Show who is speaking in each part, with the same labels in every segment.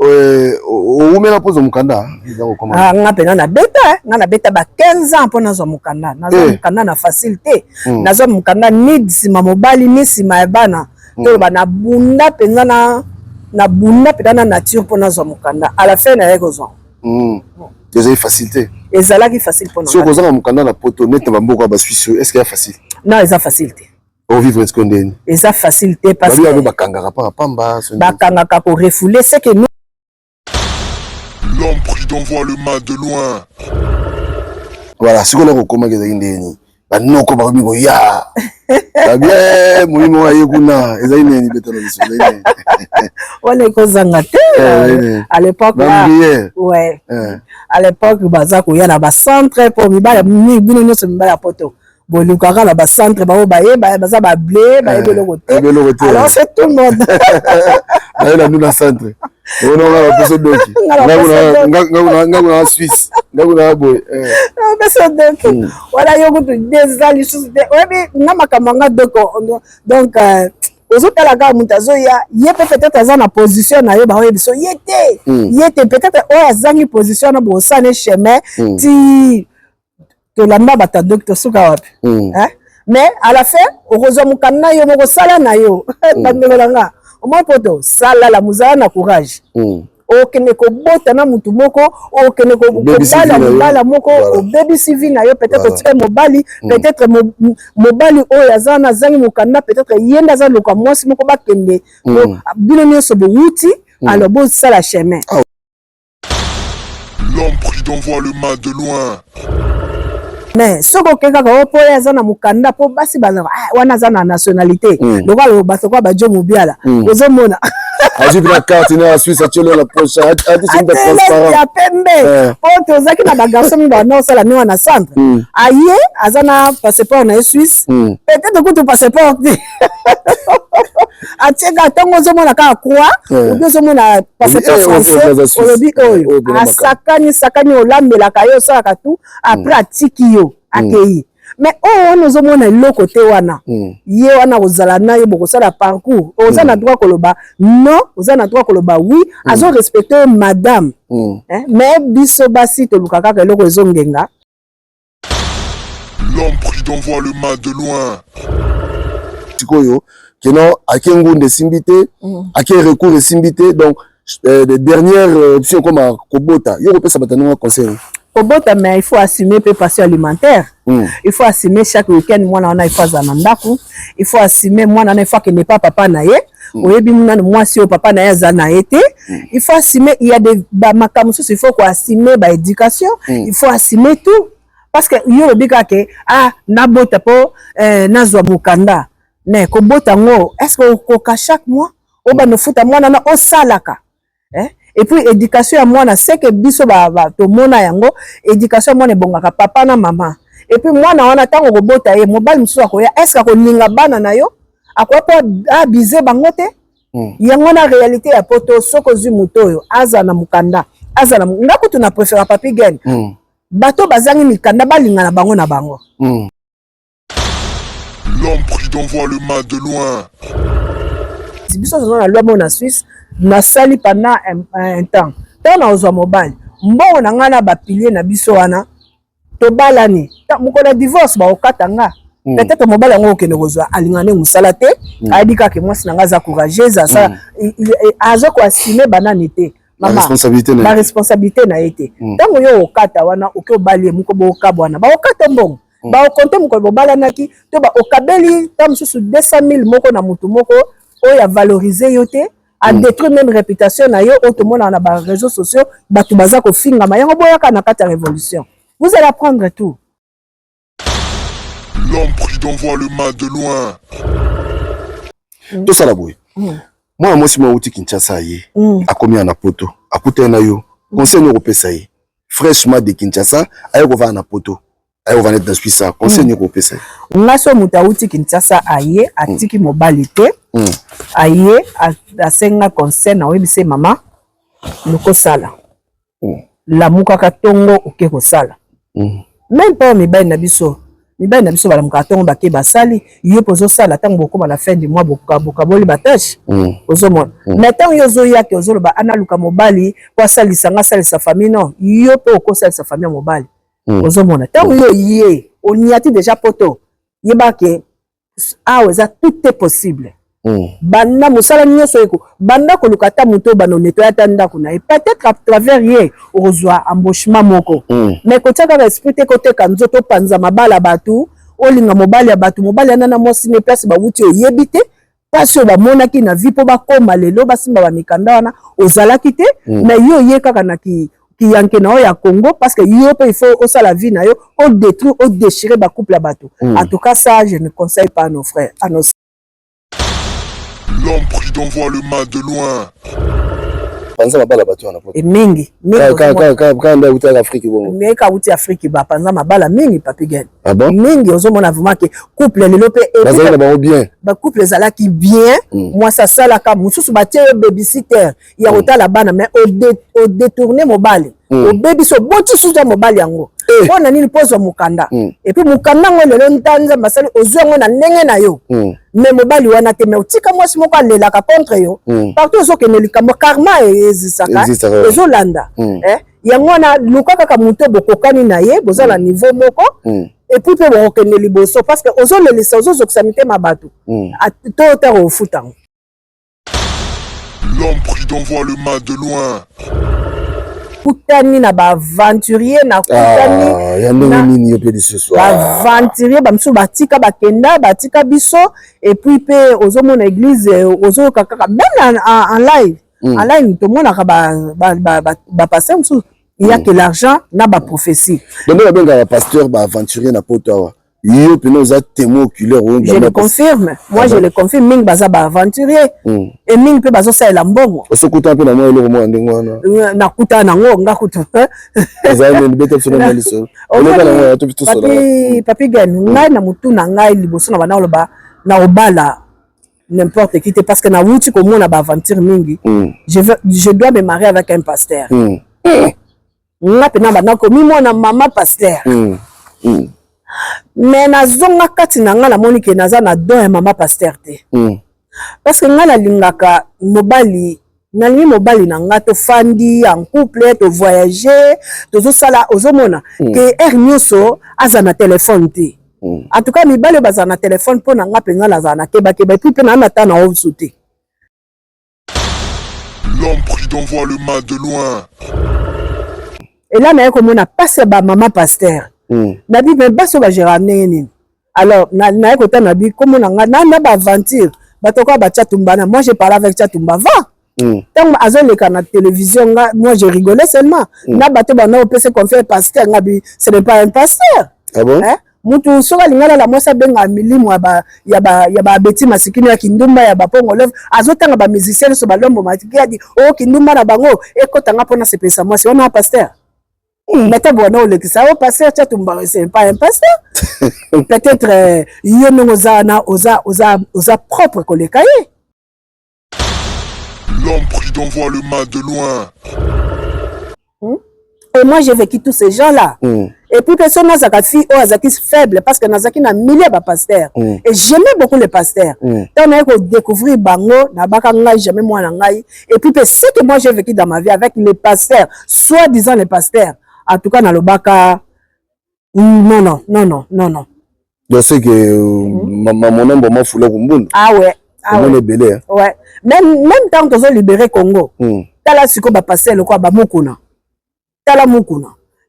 Speaker 1: Oumela pozo mukanda.
Speaker 2: Ah, nga pena na beta ba 15 ans pour nazo mukanda. Nazo mukanda na facilité. Nazo mukanda ni sima mobali ni sima ebana. To ba na bunda penza na bunda pena na nature pour nazo mukanda. À la fin na yekozo.
Speaker 1: Déjà facilité.
Speaker 2: Ezalaki facile pour nous.
Speaker 1: Si vous avez mukanda na poto net ba mboko ba Suisse, est-ce qu'il y a facile?
Speaker 2: Non, eza facilité.
Speaker 1: Au vivre est-ce qu'on dit?
Speaker 2: Eza facilité parce que
Speaker 1: bakangaka pa pamba.
Speaker 2: Bakangaka pour refouler c'est que nous.
Speaker 3: L'homme prudent voit le mal de loin.
Speaker 1: Voilà, ce qu'on a recommandé à Indéni. Bah non, comme on dit, ya. Bah bien, moi, moi, yekuna. Et ça, il est béton de
Speaker 2: On est kozangate. À l'époque là. Ouais. À l'époque, baza ko ya na ba centre pour mibala ni bino nyose mibala poto. Bon, le cara là bas centre ba obaye baza ba blé ba ebelo côté. Alors c'est tout le monde.
Speaker 1: Là là nous na centre. On a la personne doki. Ngabuna Suisse. Ngabuna boy.
Speaker 2: Personne doki. Voilà yo ko des ali choses. Ouais mais na makamanga doko. Donc aux autres la gare mutazo ya yé peut-être à na position na yo ba biso yété peut-être o azangi position na bo sané chemin ti to lamba bata docteur suka wapi hein mais à la fin okozo mukana yo moko sala na yo bandelanga au moins poto sala la muzala na courage okene ko bota na mutu moko okene ko bala moko o baby civil na yo peut-être tu mobali peut-être mobali o yazana zangi mukana peut-être yenda za loka mwasi moko bakende bino nyoso bo wuti alors bo sala chemin.
Speaker 3: L'homme prudent voit le mal de loin.
Speaker 2: Mais ce que quelqu'un a opposé à na mukanda po basi baza wana za na nationalité donc alors baso kwa ba jomo biala ozo mona
Speaker 1: aji bila carte na Suisse atchelo la poche ati simba transparent
Speaker 2: ya pembe poto zaki na ba garçon ba non sala ni wana centre aye azana passeport na Suisse peut-être que tu passeport atchega tongo zo mona ka kwa ou zo mona passeport français olobi oyo sakani olambela kayo sala ka tout après atiki accueilli mais nous avons le côté wana ye wana ozala na yo boko sala parcours ozana droit koloba non ozana droit koloba oui azo respecter madame mais biso basi to lukaka ke loko ezongenga.
Speaker 3: L'homme prudent voit le mal de loin.
Speaker 1: Tikoyo keno akengunde simbité ake recours simbité donc les dernières options comme kobota yo kopesa batano conseil.
Speaker 2: Kobota mais il faut assumer peu passion alimentaire. Il faut assumer chaque week-end moi on a il faut zanandaku. Il faut assumer moi on a il faut que n'est pas papa naye. Oyebi moi si au papa naye zana été. Il faut assumer il y a des makamusu il faut qu'on assumer ba éducation. Il faut assumer tout parce que yo bika ke nabota po nazwa mukanda. Mais kobota ngo est-ce que ko chaque mois o ba no futa moi na o salaka. Et puis éducation à moi na c'est que biso ba to mona yango éducation moi ne bongaka papa na maman et puis moi na wana tango kobota ye mobali musu akoya est-ce que kolinga bana na yo akwa po abize bango te yango na réalité ya poto soko zu mutoyo aza na mukanda aza na ngako tuna préférer papi gen bato bazangi mikanda balinga na bango na bango.
Speaker 3: L'homme prudent voit le mal de loin.
Speaker 2: Biso na loi mo na Suisse na sali pendant un temps tant na ozwa mobile mbongo na ngana ba pilier na biso wana to balani moko na divorce ba okatanga peut-être mobile ngo okene kozwa alingane musala te adika ke mwasi na ngaza courageuse ça azo ko assumer banani te mama la responsabilité na été tango yo okata wana oke obalie moko bo okabwana ba okata mbongo ba okonte moko bo balanaki to ba okabeli tam susu 200,000 moko na mutu moko oya valoriser yote a détruire même réputation na yo tout le monde na ba réseaux sociaux batu baza ko finga ma yango boyaka na kata révolution vous allez apprendre tout.
Speaker 3: L'homme prudent voit le mal de loin.
Speaker 1: Tout ça la boy moi si moi uti Kinshasa ye akomi na poto akuta na yo conseil no kopesa ye fraîchement de Kinshasa ayo ko va na poto ayo va net dans Suisse conseil no kopesa ye
Speaker 2: ngaso mutauti Kinshasa aye atiki mobali te aye asenga conseil na webise mama loko sala la muka katongo oke ko sala même pas mi ba na biso mibali na biso bala mukatongo bake basali yo pozo sala tango bokoma la fin du mois boka boli batache ozomona mais tango yo zo yake ozoloba analuka mobali kwa salisa nga salisa famille non yo pe okosalisa famille mobali ozomona tango yo yé oniati déjà poto yebake eza tout est possible banda musala nyonso eko banda koluka ta moto bano nettoyer ta ndako na peut-être à travers ye ozwa embauchement moko mais kotiaka ba esprit te koteka nzoto panza mabala batu olinga mobali ya batu mobali anana mosi ne place ba wuti oyebi te parce ba monaki na vie po ba koma lelo basimba ba mikanda wana ozalaki te mais yo ye kaka na ki yanke na ya Congo parce que yo pe il faut aussi la vie na yo au détruire au déchirer ba couple à bateau en tout cas ça je ne conseille pas à nos frères à nos
Speaker 3: L'homme prudent voit le mal de loin.
Speaker 1: Panza mabala bato wana poto.
Speaker 2: Et mingi.
Speaker 1: Quand on est en Afrique bon.
Speaker 2: Mais quand on Afrique ba panza mabala mingi papi gen.
Speaker 1: Ah bon?
Speaker 2: Mingi ozomona vraiment que couple le lope et
Speaker 1: bazali ba bien.
Speaker 2: Ba couple zala qui bien. Moi ça sala ka mususu ba tie babysitter. Ya otala bana mais au détourner mobile. Au baby so boti suja mobile yango. On a nini pose mukanda. Et puis mukanda ngo lelo ntanza masali ozongo na ndenge na yo. Mais mobile wana te mais otika mwasi moko alela ka contre yo. Partout ozokene likambo karma ezisaka. Ezolanda. Yango na lukaka ka muto bokokani na ye bozala niveau moko. Et puis pe bokene liboso parce que ozolelisa ozozoksamite mabatu. Atoto au futango.
Speaker 3: L'homme prudent voit le mal de loin.
Speaker 2: Kutani na ba aventurier na kutani
Speaker 1: ya nini yo pe ce soir
Speaker 2: ba aventurier ba msu batika bakenda batika biso et puis pe ozomona église ozo kaka même en live en live tout monde ba passer msu il y a que l'argent na ba prophétie
Speaker 1: donc ba benga pasteur ba aventurier na poto yo pe nous a témoin oculaire
Speaker 2: je le confirme moi je le confirme ming baza ba aventurier et ming pe bazo sa la mbongo
Speaker 1: osokuta pe na moi le mo ndenge wana
Speaker 2: na kuta na ngo ngakuta
Speaker 1: ezali ni bete solo na liso oleka na moi to bitu solo
Speaker 2: papi gan ngai na mutu na ngai liboso na bana loba na obala n'importe qui te parce que na wuti ko mona ba aventure mingi je dois me marier avec un pasteur nga pe na bana ko mi mona mama pasteur mais na zonga kati na nga na moni ke naza na don ya mama pasteur te parce que nga na lingaka mobali nalingi mobali na nga to fandi en couple to voyager to sala ozomona ke nyonso aza na téléphone te en tout cas mibale baza na téléphone po na nga pe nga naza na keba keba puis pe na mata na osu te.
Speaker 3: L'homme prudent voit le mal de loin.
Speaker 2: Et là na ko mona passe ba mama pasteur nabi mais baso ba gérane nini alors na ko ta nabi comme na nga ba aventure batoko ba Tchatumbana moi j'ai parlé avec Tchatumba va tant azoleka na télévision moi je rigolais seulement na bato ba na opese confier pasteur ngabi ce n'est pas un pasteur
Speaker 1: ah bon
Speaker 2: mutu soka lingala la mosa benga milimu ya ba beti masikini ya kindumba ya bapongo love azotanga ba musicien so balombo matiki adi o kindumba na bango ekotanga pona sepesa moi c'est on a pasteur. Mais t'as bon, le ça au pasteur, c'est pas un pasteur. Peut-être osa propre que les cahiers.
Speaker 3: L'homme prudent voit le mal de loin.
Speaker 2: Et moi j'ai vécu tous ces gens-là. Et puis personne n'a sa fille ou azaki faible parce que nazaki na milliers de pasteurs. Et j'aimais beaucoup les pasteurs. Tant on a découvert bango na baka ngai jamais moi na ngai. Et puis ce que moi j'ai vécu dans ma vie avec les pasteurs, soi-disant les pasteurs. En tout cas, dans le baka, non.
Speaker 1: Je sais que mon nom m'a foulé au monde.
Speaker 2: Ah ouais. Ouais. Même tant que j'ai libéré Congo, tala siko ba passer le quoi ba mukuna. Tala mukuna.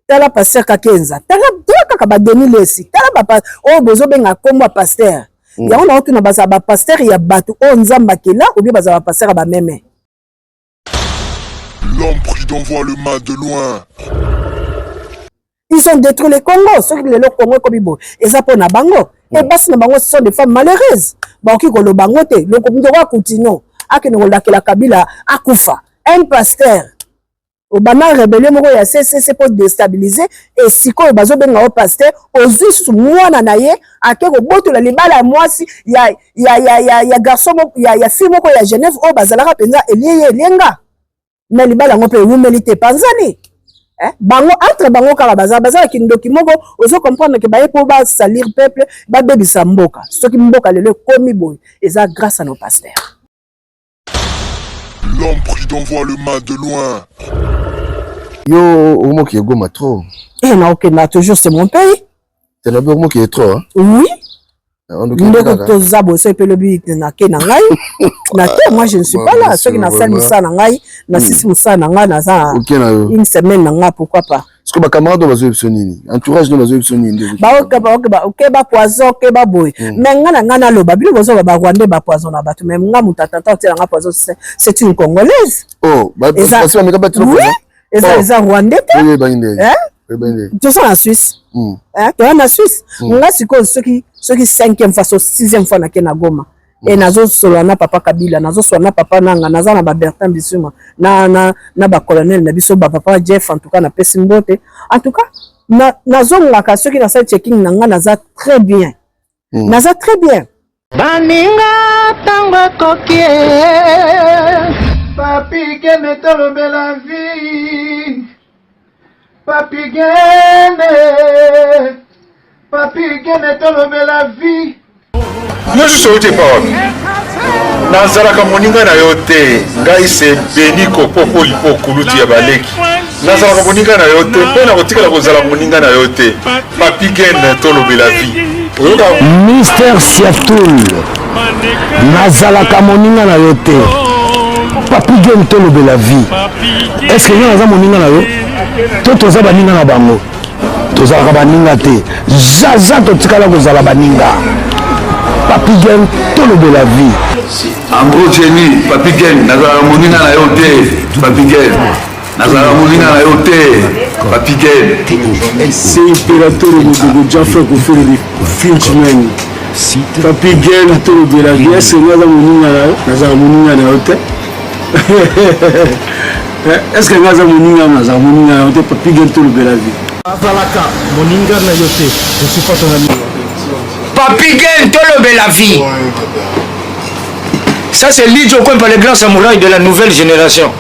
Speaker 2: Tala passer Kakenza. Tala kaka ba Denis Lesi. Tala ba bozo benga komba pasteur. Ya on a autre na ba pasteur ya batu o nzamba kela ou bien ba pasteur ba meme.
Speaker 3: L'homme prudent voit le mal de loin.
Speaker 2: Ils ont détruit le Congo, ceux qui le Congo comme ils et ça pour na bango. Et bas na bango ce sont des femmes malheureuses. Ba ki ko lo bango te, le ko wa continue. Akeno la Kabila akufa. Un pasteur au bana rebelle moko ya c'est pour déstabiliser et siko bazo benga au pasteur ozu su mwana na ye akeko boto la libala mwasi ya garçon ya fille moko ya Genève o bazalaka penza elienga. Mais libala ngo pe humilité panzani. bango entre bango kala baza kindoki moko ozo comprendre que baye po ba salir peuple ba bebisa mboka soki mboka lelo komi boy eza grâce à nos pasteurs.
Speaker 3: L'homme prudent voit le mal de loin.
Speaker 1: Yo, au moins qui est gomme trop.
Speaker 2: Eh non, ok, mais toujours c'est mon pays.
Speaker 1: C'est le moment qui est trop, hein?
Speaker 2: Oui. Ndeko tozabo so pe lobi na ke na ngai. Na ke moi je ne suis pas là, ceux qui na salle musa na ngai, na sisi musa na ngai na za. Une semaine na nga pourquoi pas?
Speaker 1: Parce que ba camarade bazo epsonini, entourage de bazo epsonini.
Speaker 2: Ok ba poison, ok ba boy. Mais nga na loba bilo bozo ba Rwandais ba poison na bato, mais nga mutatata tela nga poison c'est une congolaise.
Speaker 1: Oh, ba ça mais ka bato.
Speaker 2: Oui. Et ça Rwandais.
Speaker 1: Oui, ba inde.
Speaker 2: Hein? Tu es en Suisse. Hein? Tu es en Suisse. Nga siko ceux qui 5e fois, 6e fois na kena Goma. Et nazo solana papa Kabila, nazo solana papa nanga, naza na ba Bertin Bisuma, na ba colonel na biso ba papa Jeff en tout cas na Pesimbote. En tout cas, nazo ngaka ceux qui na site checking nanga naza très bien. Naza très bien.
Speaker 4: Baninga tango kokie. Papi que me tolo bella vie. Papi gene. Papi gene tolo bella vie.
Speaker 3: Moi je suis au parole. Nazalaka moninga na yote. Ngai se beni kopopo lipo kulutu ya baleki. Nazalaka moninga na yote. Pena kotika la kozala moninga na yote. Papi gene tolo bella vie.
Speaker 5: Mister Siatoul. Nazalaka moninga na yote. Papi gene tolo bella vie. Est-ce que nous avons moninga na yo? Toto za baninga na bango. Tozalaka baninga te. Zaza totikala kozala baninga. Papi Gen tolo de la vie.
Speaker 6: En gros Jenny, Papi Gen, nazala moninga na yo te. Papi Gen. Nazala moninga na yo te. Papi Gen.
Speaker 5: C'est impérateur de Jaffa Kofi de Finchman. Papi Gen tolo de la vie. Est-ce que nazala moninga na yo te? Est-ce que nazala moninga na yo te? Papi Gen tolo de la vie. Azalaka moninga na yo te. Je suis pas ton ami.
Speaker 4: Papi Gen tolo bella vie. Ça c'est Lidjo Kwempa, le grand samouraï de la nouvelle génération.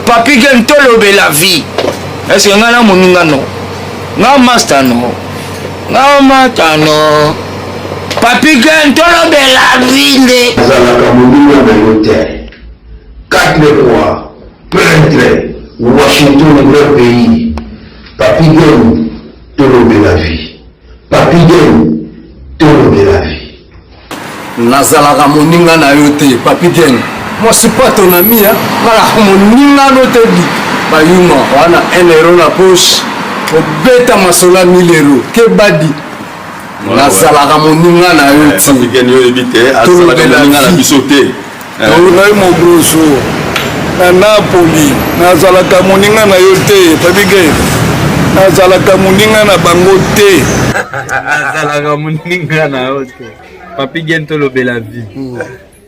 Speaker 4: Papi Gen tolo bella vie. Est-ce que ngana moninga no? Nga master no. Nga mata no. Papi Gen tolo bella vie.
Speaker 6: Nazalaka moninga na yo te. 4 fois, peintre, Washington, le grand pays. Papi Gen tolo bella vie. Papi Gen tolo de la vie.
Speaker 5: Nazalaka moninga na yo te, Papi Gen. Moi c'est pas ton ami, hein. Voilà, moninga no te di. Bayuma, wana 1 euro na poche. Obeta masola 1000 euros. Que badi. Nazalaka moninga na yo te.
Speaker 6: Papi Gen yo ebite, azalaka moninga na biso te.
Speaker 5: Ngai mo grosso. Na Napoli, nazalaka moninga na yo te, Papi Gen. Nazalaka moninga na bango te.
Speaker 7: Nazalaka moninga na yo te. Papi Gen tolo bella vie.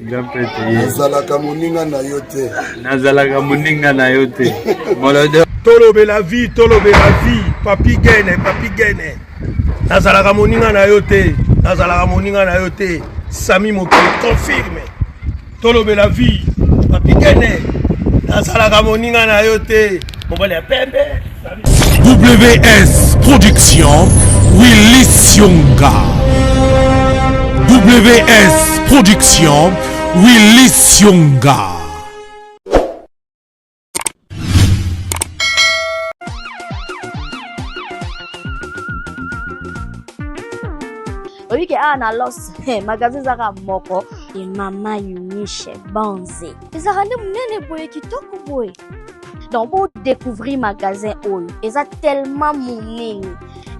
Speaker 7: Grand prêtre.
Speaker 1: Nazalaka moninga na yo te.
Speaker 7: Nazalaka moninga na yo te. Molode.
Speaker 8: Tolo bella vie, Papi Gen. Nazalaka moninga na yo te. Nazalaka moninga na yo te. Sami Mokele confirme. Tolo bella vie, Papi Gen. Nazalaka moninga na yo te. Mobali ya pembe.
Speaker 9: WS Production, Willy Sionga. WS Production, Willy Sionga.
Speaker 10: Oui, que na los magasin zaka moko et Mama Uniche Banze. Les arandais munene boye kitoko boye. Donc pour découvrir magasin oyo, eza tellement munene.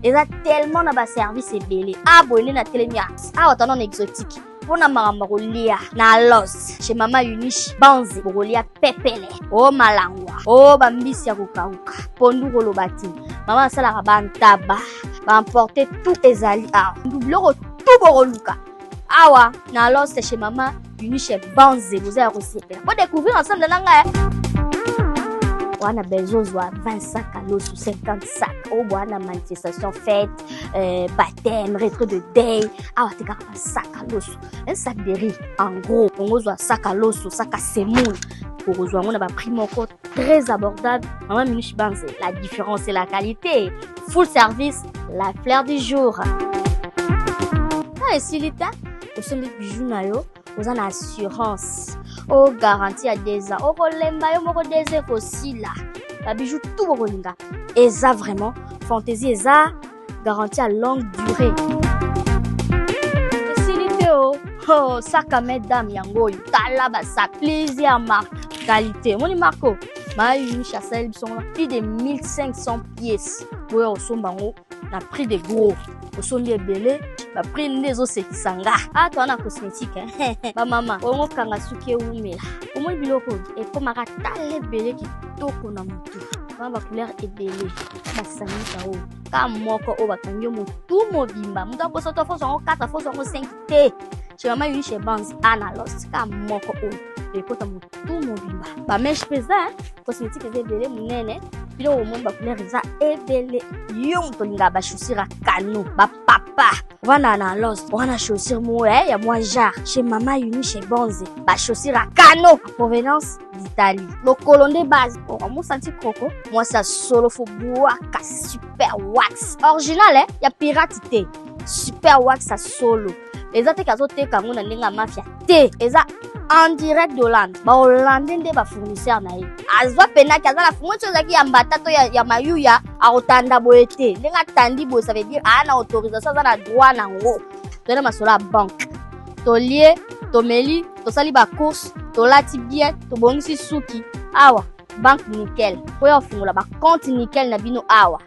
Speaker 10: Eza tellement na ba service ebele. Ah boye na telemia. Ah watana exotique. Pona maramba kolia na los chez Mama Uniche Banze kolia pepele. Oh malangwa. Oh bambisi ya kokauka. Pondu kolobati. Mama sala bantaba. Va emporter tout ezali ah. Doublero tout boroluka. Awa na los chez Mama Uniche Banze vous allez recevoir. Pour découvrir ensemble de nanga. On a besoin de 20 sacs à l'eau sous 50 sacs. Oh, on a manifestation fête, baptême, retrait de day. Ah, tu as un sac à l'eau. Un sac de riz, en gros. On a un sac à l'eau, un sac à semoule. Pour rejoindre, on a pris mon code très abordable. Maman Minuche Banze, la différence c'est la qualité. Full service, la fleur du jour. Ah, et Silita, au sein des bijoux nayo, vous en assurance. Oh, garantie à 2 ans. Oh, lemba yo moko 2 ans aussi là. La bijou tout bolinga. Et ça vraiment, fantaisie et ça, garantie à longue durée. Et Silita, oh, sac à mesdames yango, talaba sac, plaisir marque, qualité. Moni Marco. Ma une chasselle plus de 1500 pièces. Ouais, au son bango, na prix de gros. Au son de belé, na prix des os qui sanga. Ah, toi na cosmétique hein. Ba maman, o mo kanga suke umela. O mo biloko e ko maka tale belé qui toko na mutu. Ba ba couleur e belé. Ba sanga o. Ka moko o ba kanyo mutu mobimba. Muta ko soto fo son 4 fo son 5 T. Chez maman une chez Banz Analos ka moko o. Et pour ta mutu mobimba. Ba mèche pesa cosmétique e belé munene. Bilo au monde ba couleur za e belé. Yom tolinga ba chaussure kano ba papa. Wana na lost, wana chaussure mo ya moi jar chez Mama Uni chez Bonze. Ba chaussure à cano provenance d'Italie. Le colon de base. Oh, mon senti croco. Moi ça solo faut boire ka super wax. Original hein, y a piratité. Super wax à solo. Les autres kazote kango na ndinga mafia. Te, eza en direct d'Hollande. Ba Hollandais nde ba fournisseur na ye. Azwa pena kaza la fournisseur zaki ya mbatato ya mayuya a otanda boete. Lenga tandi bo ça veut dire ana autorisation za na droit na ngo. Tona masola banque. To lié, to meli, to sali ba course, to lati bien, to bongisi suki. Awa, banque nickel. Oya fungula ba compte nickel na bino awa.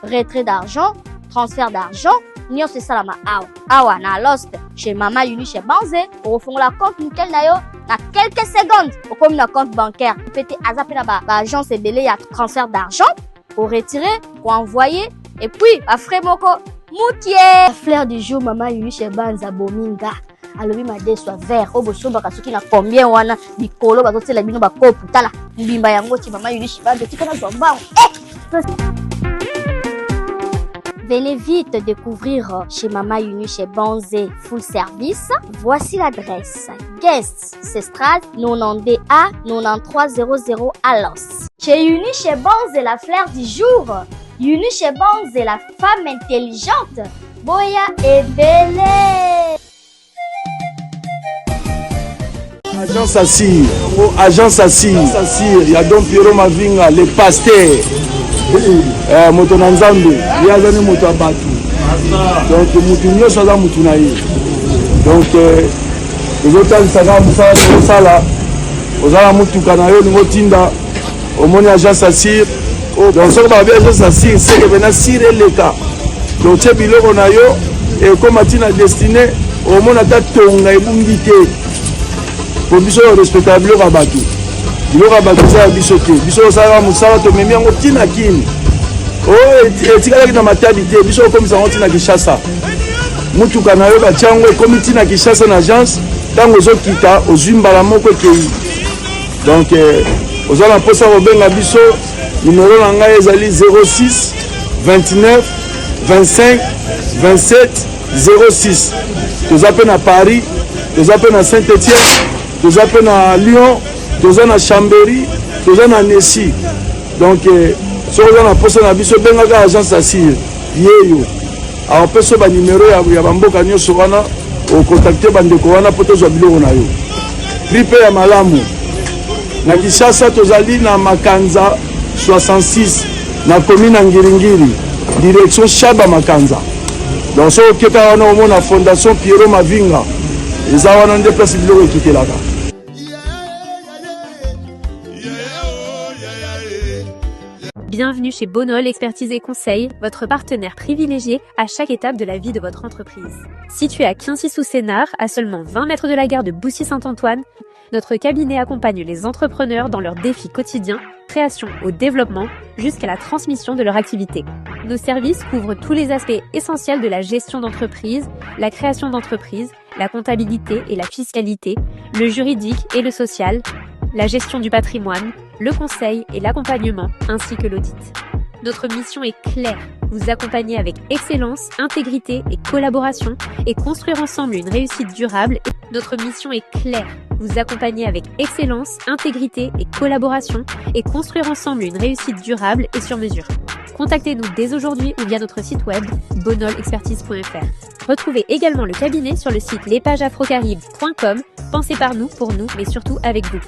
Speaker 10: Retrait d'argent, transfert d'argent. Nyo c'est ça la ma awa. Awa na lost chez Mama Uni chez Banze. Au fond la compte nickel na yo na quelques secondes. Au comme na compte bancaire. Pété azapé na ba agence et belé ya transfert d'argent. Pour retirer, pour envoyer. Et puis, à frais moko moutier. La fleur du jour Mama Uni chez Banza Bominga. Alobi ma de soit vert. Obo soba kasuki na combien wana bikolo bazote la bino ba kopu tala. Mbimba yango ti Mama Uni chez Banza tika na zomba. Venez vite découvrir chez Mama Uni chez Banze full service. Voici l'adresse. Guest, Cestral, 92A 9300 à Los. Chez Uni chez Banze la fleur du jour. Uni chez Banze la femme intelligente. Boya et Bélé.
Speaker 8: Agence Assir, agence Assir, il y a donc Pierrot Mavinga, les pasteurs. Moto na nzambe yazani moto abatu donc mutu nyonso aza mutu na ye donc ezotalisaka mosala osala ozala mutuka na yo olingi otinda omoni agence Assir donc soki babi agence Assir seke pena sire eleka donc tie biloko na yo ekoma ntina destine omoni ata tonga ebungi te po biso respecta biloko ya bato. Biloko ya bato eza ya biso te. Biso osalaka mosala tomemi yango ntina kini. Oyo etikalaki na Matadi te. Biso okomisa yango ntina Kinshasa. Mutuka na yo batia yango ekomi ntina Kinshasa na agence. Ntango ozokita ozwi mbala moko ekei. Donc oza na mposa kobenga biso. Numero na ngai ezali 06 29 25 27 06. Toza mpe na Paris. Toza mpe na Saint-Étienne. Toza mpe na Lyon. Toza na Chambéry, toza na Nessi. Donc, si on a un poste na biso benga agence Assir, yeyo. Alors, peso ba numéro ya bamboka nyonso wana, o contacter bandeko wana po tozwa biloko na yo. Prix ya malamu. Na Kinshasa tozali na Makanza 66 na commune Ngiringiri, direction Shaba Makanza. Donc, so oketa wana omona fondation Pierrot Mavinga. Eza wana nde place biloko ekitelaka.
Speaker 11: Bienvenue chez Bonol Expertise et Conseil, votre partenaire privilégié à chaque étape de la vie de votre entreprise. Situé à Quincy-sous-Sénart, à seulement 20 mètres de la gare de Boussy-Saint-Antoine, notre cabinet accompagne les entrepreneurs dans leurs défis quotidiens, création au développement, jusqu'à la transmission de leur activité. Nos services couvrent tous les aspects essentiels de la gestion d'entreprise, la création d'entreprise, la comptabilité et la fiscalité, le juridique et le social, la gestion du patrimoine, le conseil et l'accompagnement, ainsi que l'audit. Notre mission est claire, vous accompagner avec excellence, intégrité et collaboration et construire ensemble une réussite durable. Notre mission est claire, vous accompagner avec excellence, intégrité et collaboration et construire ensemble une réussite durable et sur mesure. Contactez-nous dès aujourd'hui ou via notre site web bonolexpertise.fr. Retrouvez également le cabinet sur le site lespagesafrocaribe.com. Pensez par nous, pour nous, mais surtout avec vous.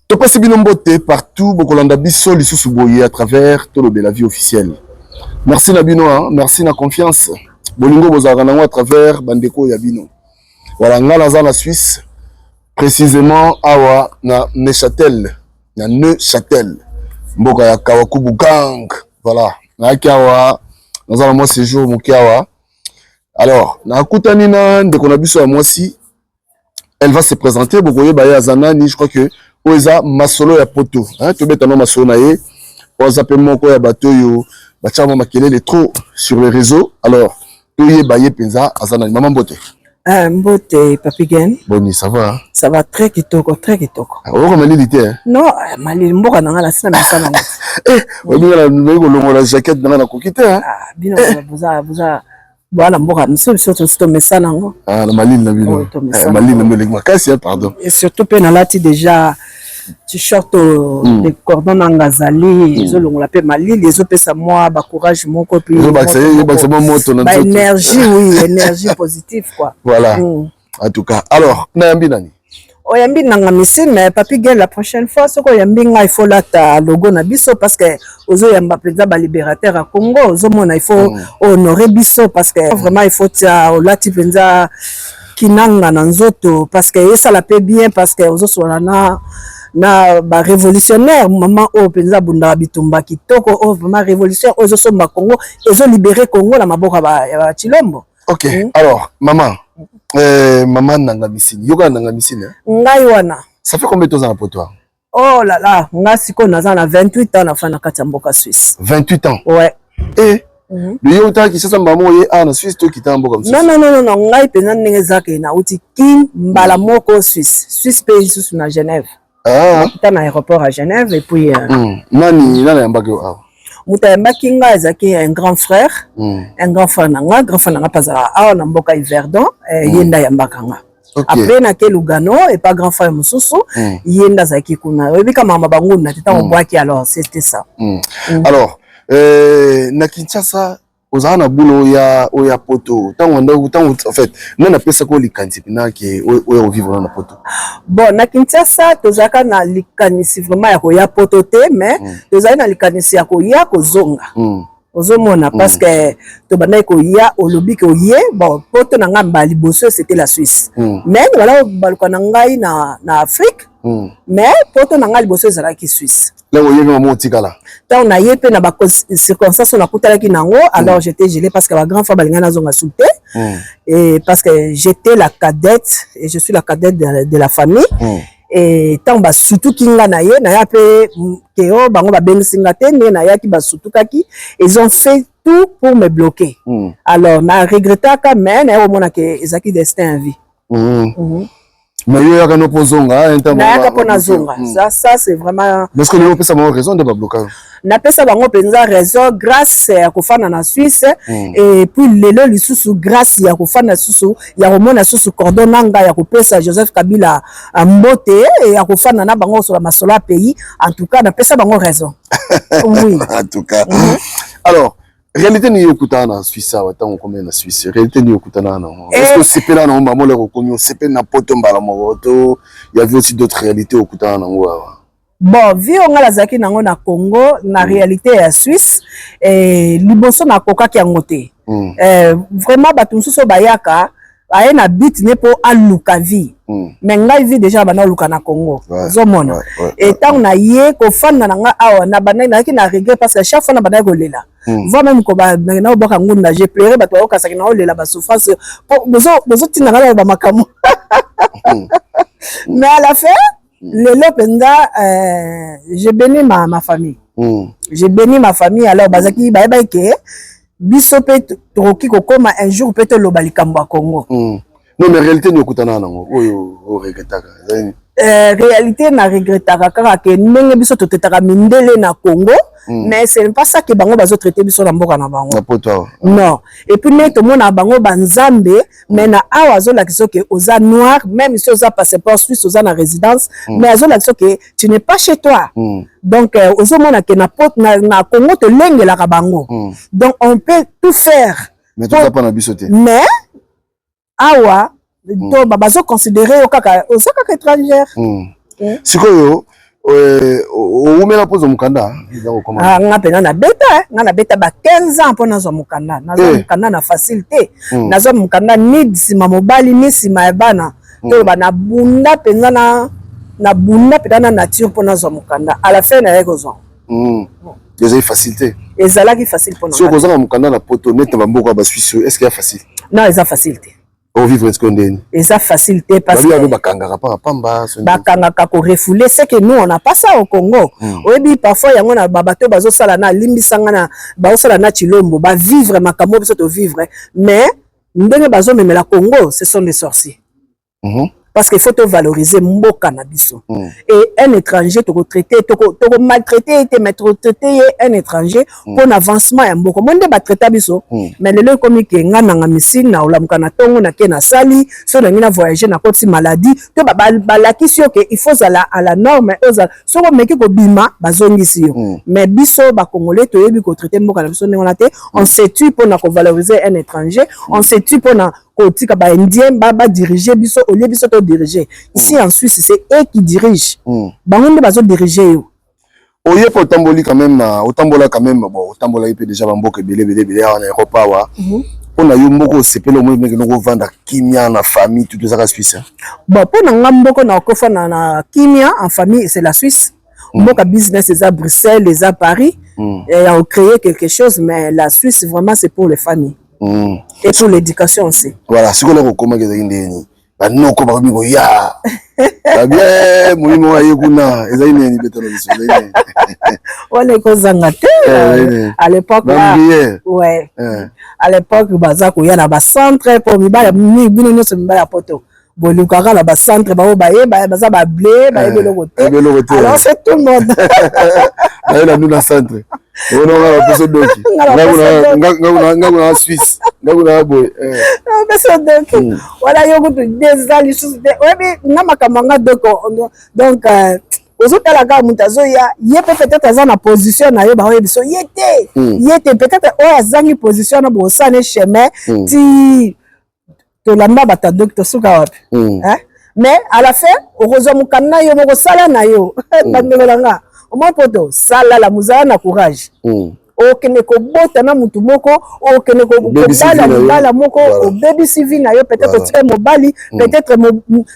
Speaker 1: Topasi bino mbote partout, bokolanda biso lisusu boye à travers Tolobe la vie officielle. Merci na bino, hein? Merci na confiance. Bolingo bozalaka nango à travers bandeko ya bino. Voilà, nga naza na Suisse, précisément awa na Neuchâtel, na Neuchâtel. Mboka ya Kawakubu gang. Voilà, na kawa naza na moi séjour mokiawa. Alors, na kutani na ndeko na biso ya mwasi, elle va se présenter bokoye baye azanani, je crois que oza masolo ya poto, hein, tobeta no masolo na ye, oza pe moko ya bato yo, bachama makelele trop sur les réseaux. Alors, toye baye penza azanani maman mbote.
Speaker 2: Mbote Papigen.
Speaker 1: Boni, ça va? Hein?
Speaker 2: Ça va très kitoko, très kitoko.
Speaker 1: Oh, comme l'idée, hein?
Speaker 2: Non, malili mboka nanga la sina mesana.
Speaker 1: Oui, mais la jaquette dans la coquette, hein?
Speaker 2: Ah, bino buza voilà mboka nous surtout mesana ngo.
Speaker 1: Ah, la maline la bino. Maline me le makasi, pardon.
Speaker 2: Et surtout penalati déjà t-shirt de cordon ngazali, ils ont l'appelé malili, les autres ça moi ba courage mon copie.
Speaker 1: C'est bon moto
Speaker 2: na énergie, oui, énergie positive quoi.
Speaker 1: Voilà. En tout cas, alors, Nayambi nani?
Speaker 2: Oyambi nanga misine mais papi gel la prochaine fois ce ko yambi nga il faut la ta logo na biso parce que ozo yamba penza ba libérateur à Congo ozo mona il faut honorer biso parce que vraiment il faut ta olati penza kinanga na nzoto parce que ça la paie bien parce que ozo solana na ba révolutionnaire maman o penza bunda bitumba kitoko o vraiment révolutionnaire ozo somba Congo ozo libérer Congo na maboka ba Chilombo.
Speaker 1: OK. Alors maman maman nanga misine yoka nanga misine
Speaker 2: ngai wana
Speaker 1: ça fait combien de temps pour toi?
Speaker 2: Oh là là nga siko naza na 28 ans na fana kati mboka Suisse.
Speaker 1: 28 ans?
Speaker 2: Ouais.
Speaker 1: Et le yota ki sasa mbamo ye na Suisse to kitamba comme ça?
Speaker 2: Non ngai pena ndenge zake na uti kin mbala moko Suisse pays sous na Genève.
Speaker 1: Ah
Speaker 2: kita na aéroport à Genève et puis
Speaker 1: nani yambaki awa
Speaker 2: Moutayamba Kinga ezaki un grand frère nanga pazala awa na mboka Yverdon yenda yambakanga. Après na ke Lugano et pas grand frère mususu yenda zaki kuna obika mama bangu na tata mbwaki alors c'était ça.
Speaker 1: Alors na Kinshasa ozana bulo ya poto tango en fait nana pesa ko likanzi pina ke oyo vivre na poto.
Speaker 2: Bon na Kinshasa tozaka na likanisi vraiment ya ko ya poto te mais tozali na likanisi ya ko ya ko zonga. Ozomona parce que to bana ko ya olobi ko ye bon poto na ngamba liboso c'était la Suisse. Mais voilà baluka na ngai na Afrique. Mais poto na ngai liboso ezalaki Suisse.
Speaker 1: Là où il y a un mot tigala.
Speaker 2: Tant on a eu peu na ba circonstances on a coûté qui nango alors j'étais gelé parce que ma grand frère balingana zonga souté et parce que j'étais la cadette et je suis la cadette de la famille et tant ba surtout kinga na ye na ya pe keo bango ba bensinga te na ya ki ba surtout kaki ils ont fait tout pour me bloquer. Alors na regretté quand même na au mona que ezaki destin en vie.
Speaker 1: Mais il y a un opposonga
Speaker 2: ça c'est vraiment
Speaker 1: parce que nous avons raison de pas bloquer.
Speaker 2: Na pesa bango penza raison grâce ya kofana na Suisse et puis lelo lisusu grâce ya kofana susu ya komona susu cordon nanga ya kopesa Joseph Kabila mbote et ya kofana na bango sur la masola pays en tout cas na pesa bango raison. Oui.
Speaker 1: En tout cas. Alors réalité ni okutana na Suisse wa tango combien na Suisse réalité ni okutana na est-ce que c'est pena na maman le reconnu c'est pena poto mbala moto il y avait aussi d'autres réalités okutana na ngwa.
Speaker 2: Bon vi on la zaki nango na Congo na réalité ya Suisse et liboso na koka ki ngote vraiment batu nsuso bayaka aye na bit ne po aluka vie mais ngai vie déjà bana luka na Congo zomona et tant na ye ko fanda na nga awa na bana na ki na regret parce que chaque fois na bana ko lela voit même ko ba na oboka ngunda j'ai pleuré bato ko kasaki na olela ba souffrance bozo tina ngala ba makamu mais à la fin lelo penda j'ai béni ma famille j'ai béni ma famille alors bazaki ba ke biso pe toki ko koma un jour peut-être lo balikambo Congo.
Speaker 1: Non mais réalité ni okutana nango oyo regretaka.
Speaker 2: réalité na regrettaka kaka ke ndenge biso totetaka mindele na Congo mais c'est pas ça que bango bazo traiter biso na mboka na bango non et puis net mona bango banzambe mais na awa zo la kiso ke oza noir même si oza passeport suisse oza na résidence mais azo la kiso ke tu n'es pas chez toi donc ozo mona ke na Congo te lengelaka bango donc on peut tout faire
Speaker 1: mais tout ça pas na biso te
Speaker 2: mais awa to bazo considérer au kaka étrangère
Speaker 1: sikoyo oumela pozo mukanda
Speaker 2: nga pena na beta ba 15 ans pona zo mukanda nazo mukanda na facilité nazo mukanda ni sima mobali ni sima bana to bana bunda penza na bunda pena na nature pona zo mukanda à la fin na yeko
Speaker 1: déjà facilité
Speaker 2: ezalaki facile pona
Speaker 1: si okoza na mukanda na poto net ba mboko ba Suisse est-ce qu'il y a facile
Speaker 2: non eza facilité
Speaker 1: au vivre est-ce qu'on dit
Speaker 2: eza facilité parce que bakangaka ko refouler c'est que nous on n'a pas ça au Congo oyebi parfois yango na babato bazo sala na limbisanga na bazo sala na chilombo ba vivre makambo biso to vivre mais ndenge bazo memela Congo ce sont des sorciers parce qu'il faut te valoriser mboka na biso et un étranger te traiter te maltraiter te mettre traiter un étranger pour l'avancement ya mboka monde ba traiter biso mais le comme ke ngana nga misine na olamuka na tongo na ke na sali so na ngina voyager na koti maladie to ba lakisi yo ke il faut à la norme so ko meki ko bima bazongisi yo mais biso ba congolais to yebi ko traiter mboka na biso ndengona te on se tue pour na ko valoriser un étranger on se tue pour na kotika ba indien ba diriger biso au lieu biso to diriger ici en Suisse c'est eux qui dirigent bango nde bazo diriger yo
Speaker 1: oye po tamboli quand même na otambola quand même bon otambola ipe déjà bamboka belé en Europe wa on a eu mboko sepelo mo meke no vendre kimia na famille tout ça Suisse
Speaker 2: bon pour na ngamboko na kofa na kimia en famille c'est la Suisse mboka business c'est à Bruxelles les à Paris et on créé quelque chose mais la Suisse vraiment c'est pour les familles et pour l'éducation aussi
Speaker 1: voilà ce qu'on a recommandé ndeni ba noko ba bigo ya ba bien mulimo wa yekuna ezaine ni betano biso ezaine
Speaker 2: wala ko zangate à l'époque ouais à l'époque baza ko ya na ba centre pour mibala ni bino nyose mibala poto bolukaka na ba centre ba baza ba blé ba ebelo côté alors c'est tout le monde
Speaker 1: là nous na centre on a la personne doki ngakuna Suisse ngakuna boy
Speaker 2: personne doki voilà yo kutu des ali choses ouais na makamanga donc ozotalaka mutu azoya ye peut-être aza na position na yo baoye biso ye te peut-être oyo azangi position na bosane chemin ti tolanda bata docteur suka wapi mais à la fin okozwa mukanda yo moko sala na yo bandelanga omo poto sala la muzala na courage okene ko bota na mutu moko okene ko bala moko o baby civil na yo peut-être tu es mobali peut-être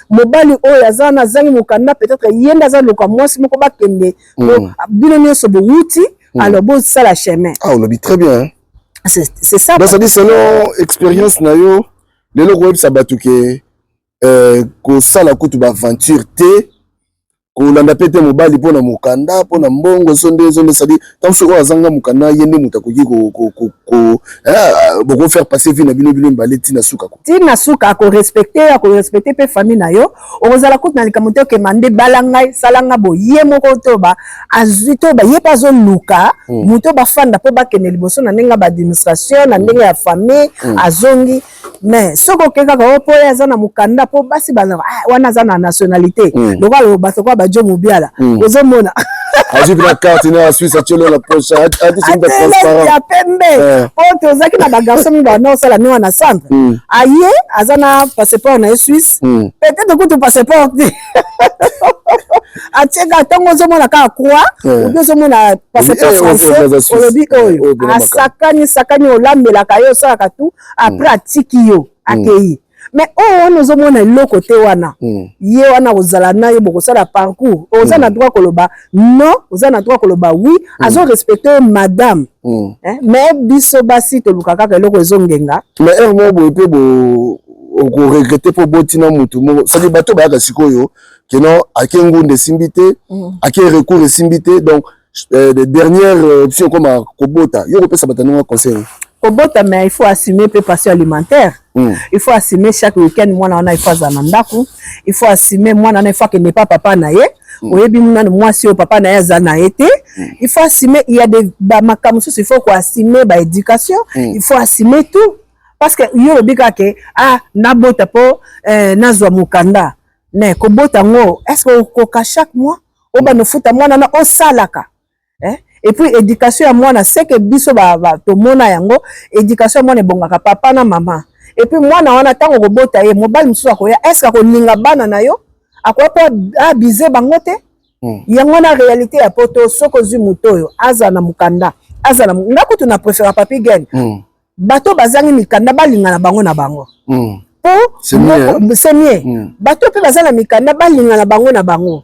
Speaker 2: mobali oyo azana zangi mukanda peut-être yenda za loka mwasi moko bakende bino nyonso bouti alors bo sala chemin
Speaker 1: on le dit très bien
Speaker 2: c'est ça
Speaker 1: donc ça dit selon expérience na yo lelo ko websa batuke ko sala kutu ba aventure te ko landa pete mobali pona mukanda pona mbongo sonde sadi tant so azanga mukanda yende mutakoki boko faire passer vie na bino mbale tina suka
Speaker 2: ko respecter pe famille na yo ozala kutu na likamoto ke mande balanga salanga bo ye moko toba azito ba ye pazo luka muto ba fanda po ba keneli boso na ndenga ba administration na ndenga ya famille azongi mais soko keka ko po ya zana mukanda po basi bana wana zana nationalité lokalo basoko ba jo mobiala ozomona
Speaker 1: ajibu la carte na Suisse atchelo la poche ati c'est transparent
Speaker 2: ya pembe poto zaki na ba garçon ba non sala niwa na centre aye azana passeport na Suisse peut-être que tu passeport atchega tongo zomona ka quoi ou zomona passeport français olobi oyo asakani olambela kayo sala tout après atiki yo akei mais nous avons le côté wana ye wana ozala na ye boko sala parcours ozana droit koloba non ozana droit koloba oui azo respecter madame mais biso basi to lukaka ka loko ezongenga
Speaker 1: mais mo bo pe bo ko regretter po botina mutu mo ça dit bato ba ka sikoyo keno akengunde simbité ake recours simbité donc de dernière option comme kobota yo ko pesa batano conseil
Speaker 2: kobota mais il faut assumer peu passion alimentaire. Il faut assumer chaque week-end moi on a phase anandaku. Il faut assumer moi on a fois que n'est pas papa naye. Oyebi moi si au papa naye za na été. Il faut assumer il y a des makamusu il faut quoi assumer ba éducation. Il faut assumer tout parce que yo bika ke nabota po nazwa mukanda. Mais kobota ngo est-ce que koka chaque mois oba no futa moi na o salaka. Et puis éducation à moi na c'est que biso ba to mona yango éducation moi ne bongaka papa na maman et puis moi na wana tango kobota ye mobali musu akoya est-ce que koninga bana na yo akoya po abize bango te yango na réalité ya poto soko zu mutoyo aza na mukanda aza na ngako tuna préfère papi gen bato bazangi mikanda balinga na bango c'est mieux bato pe bazana mikanda balinga na bango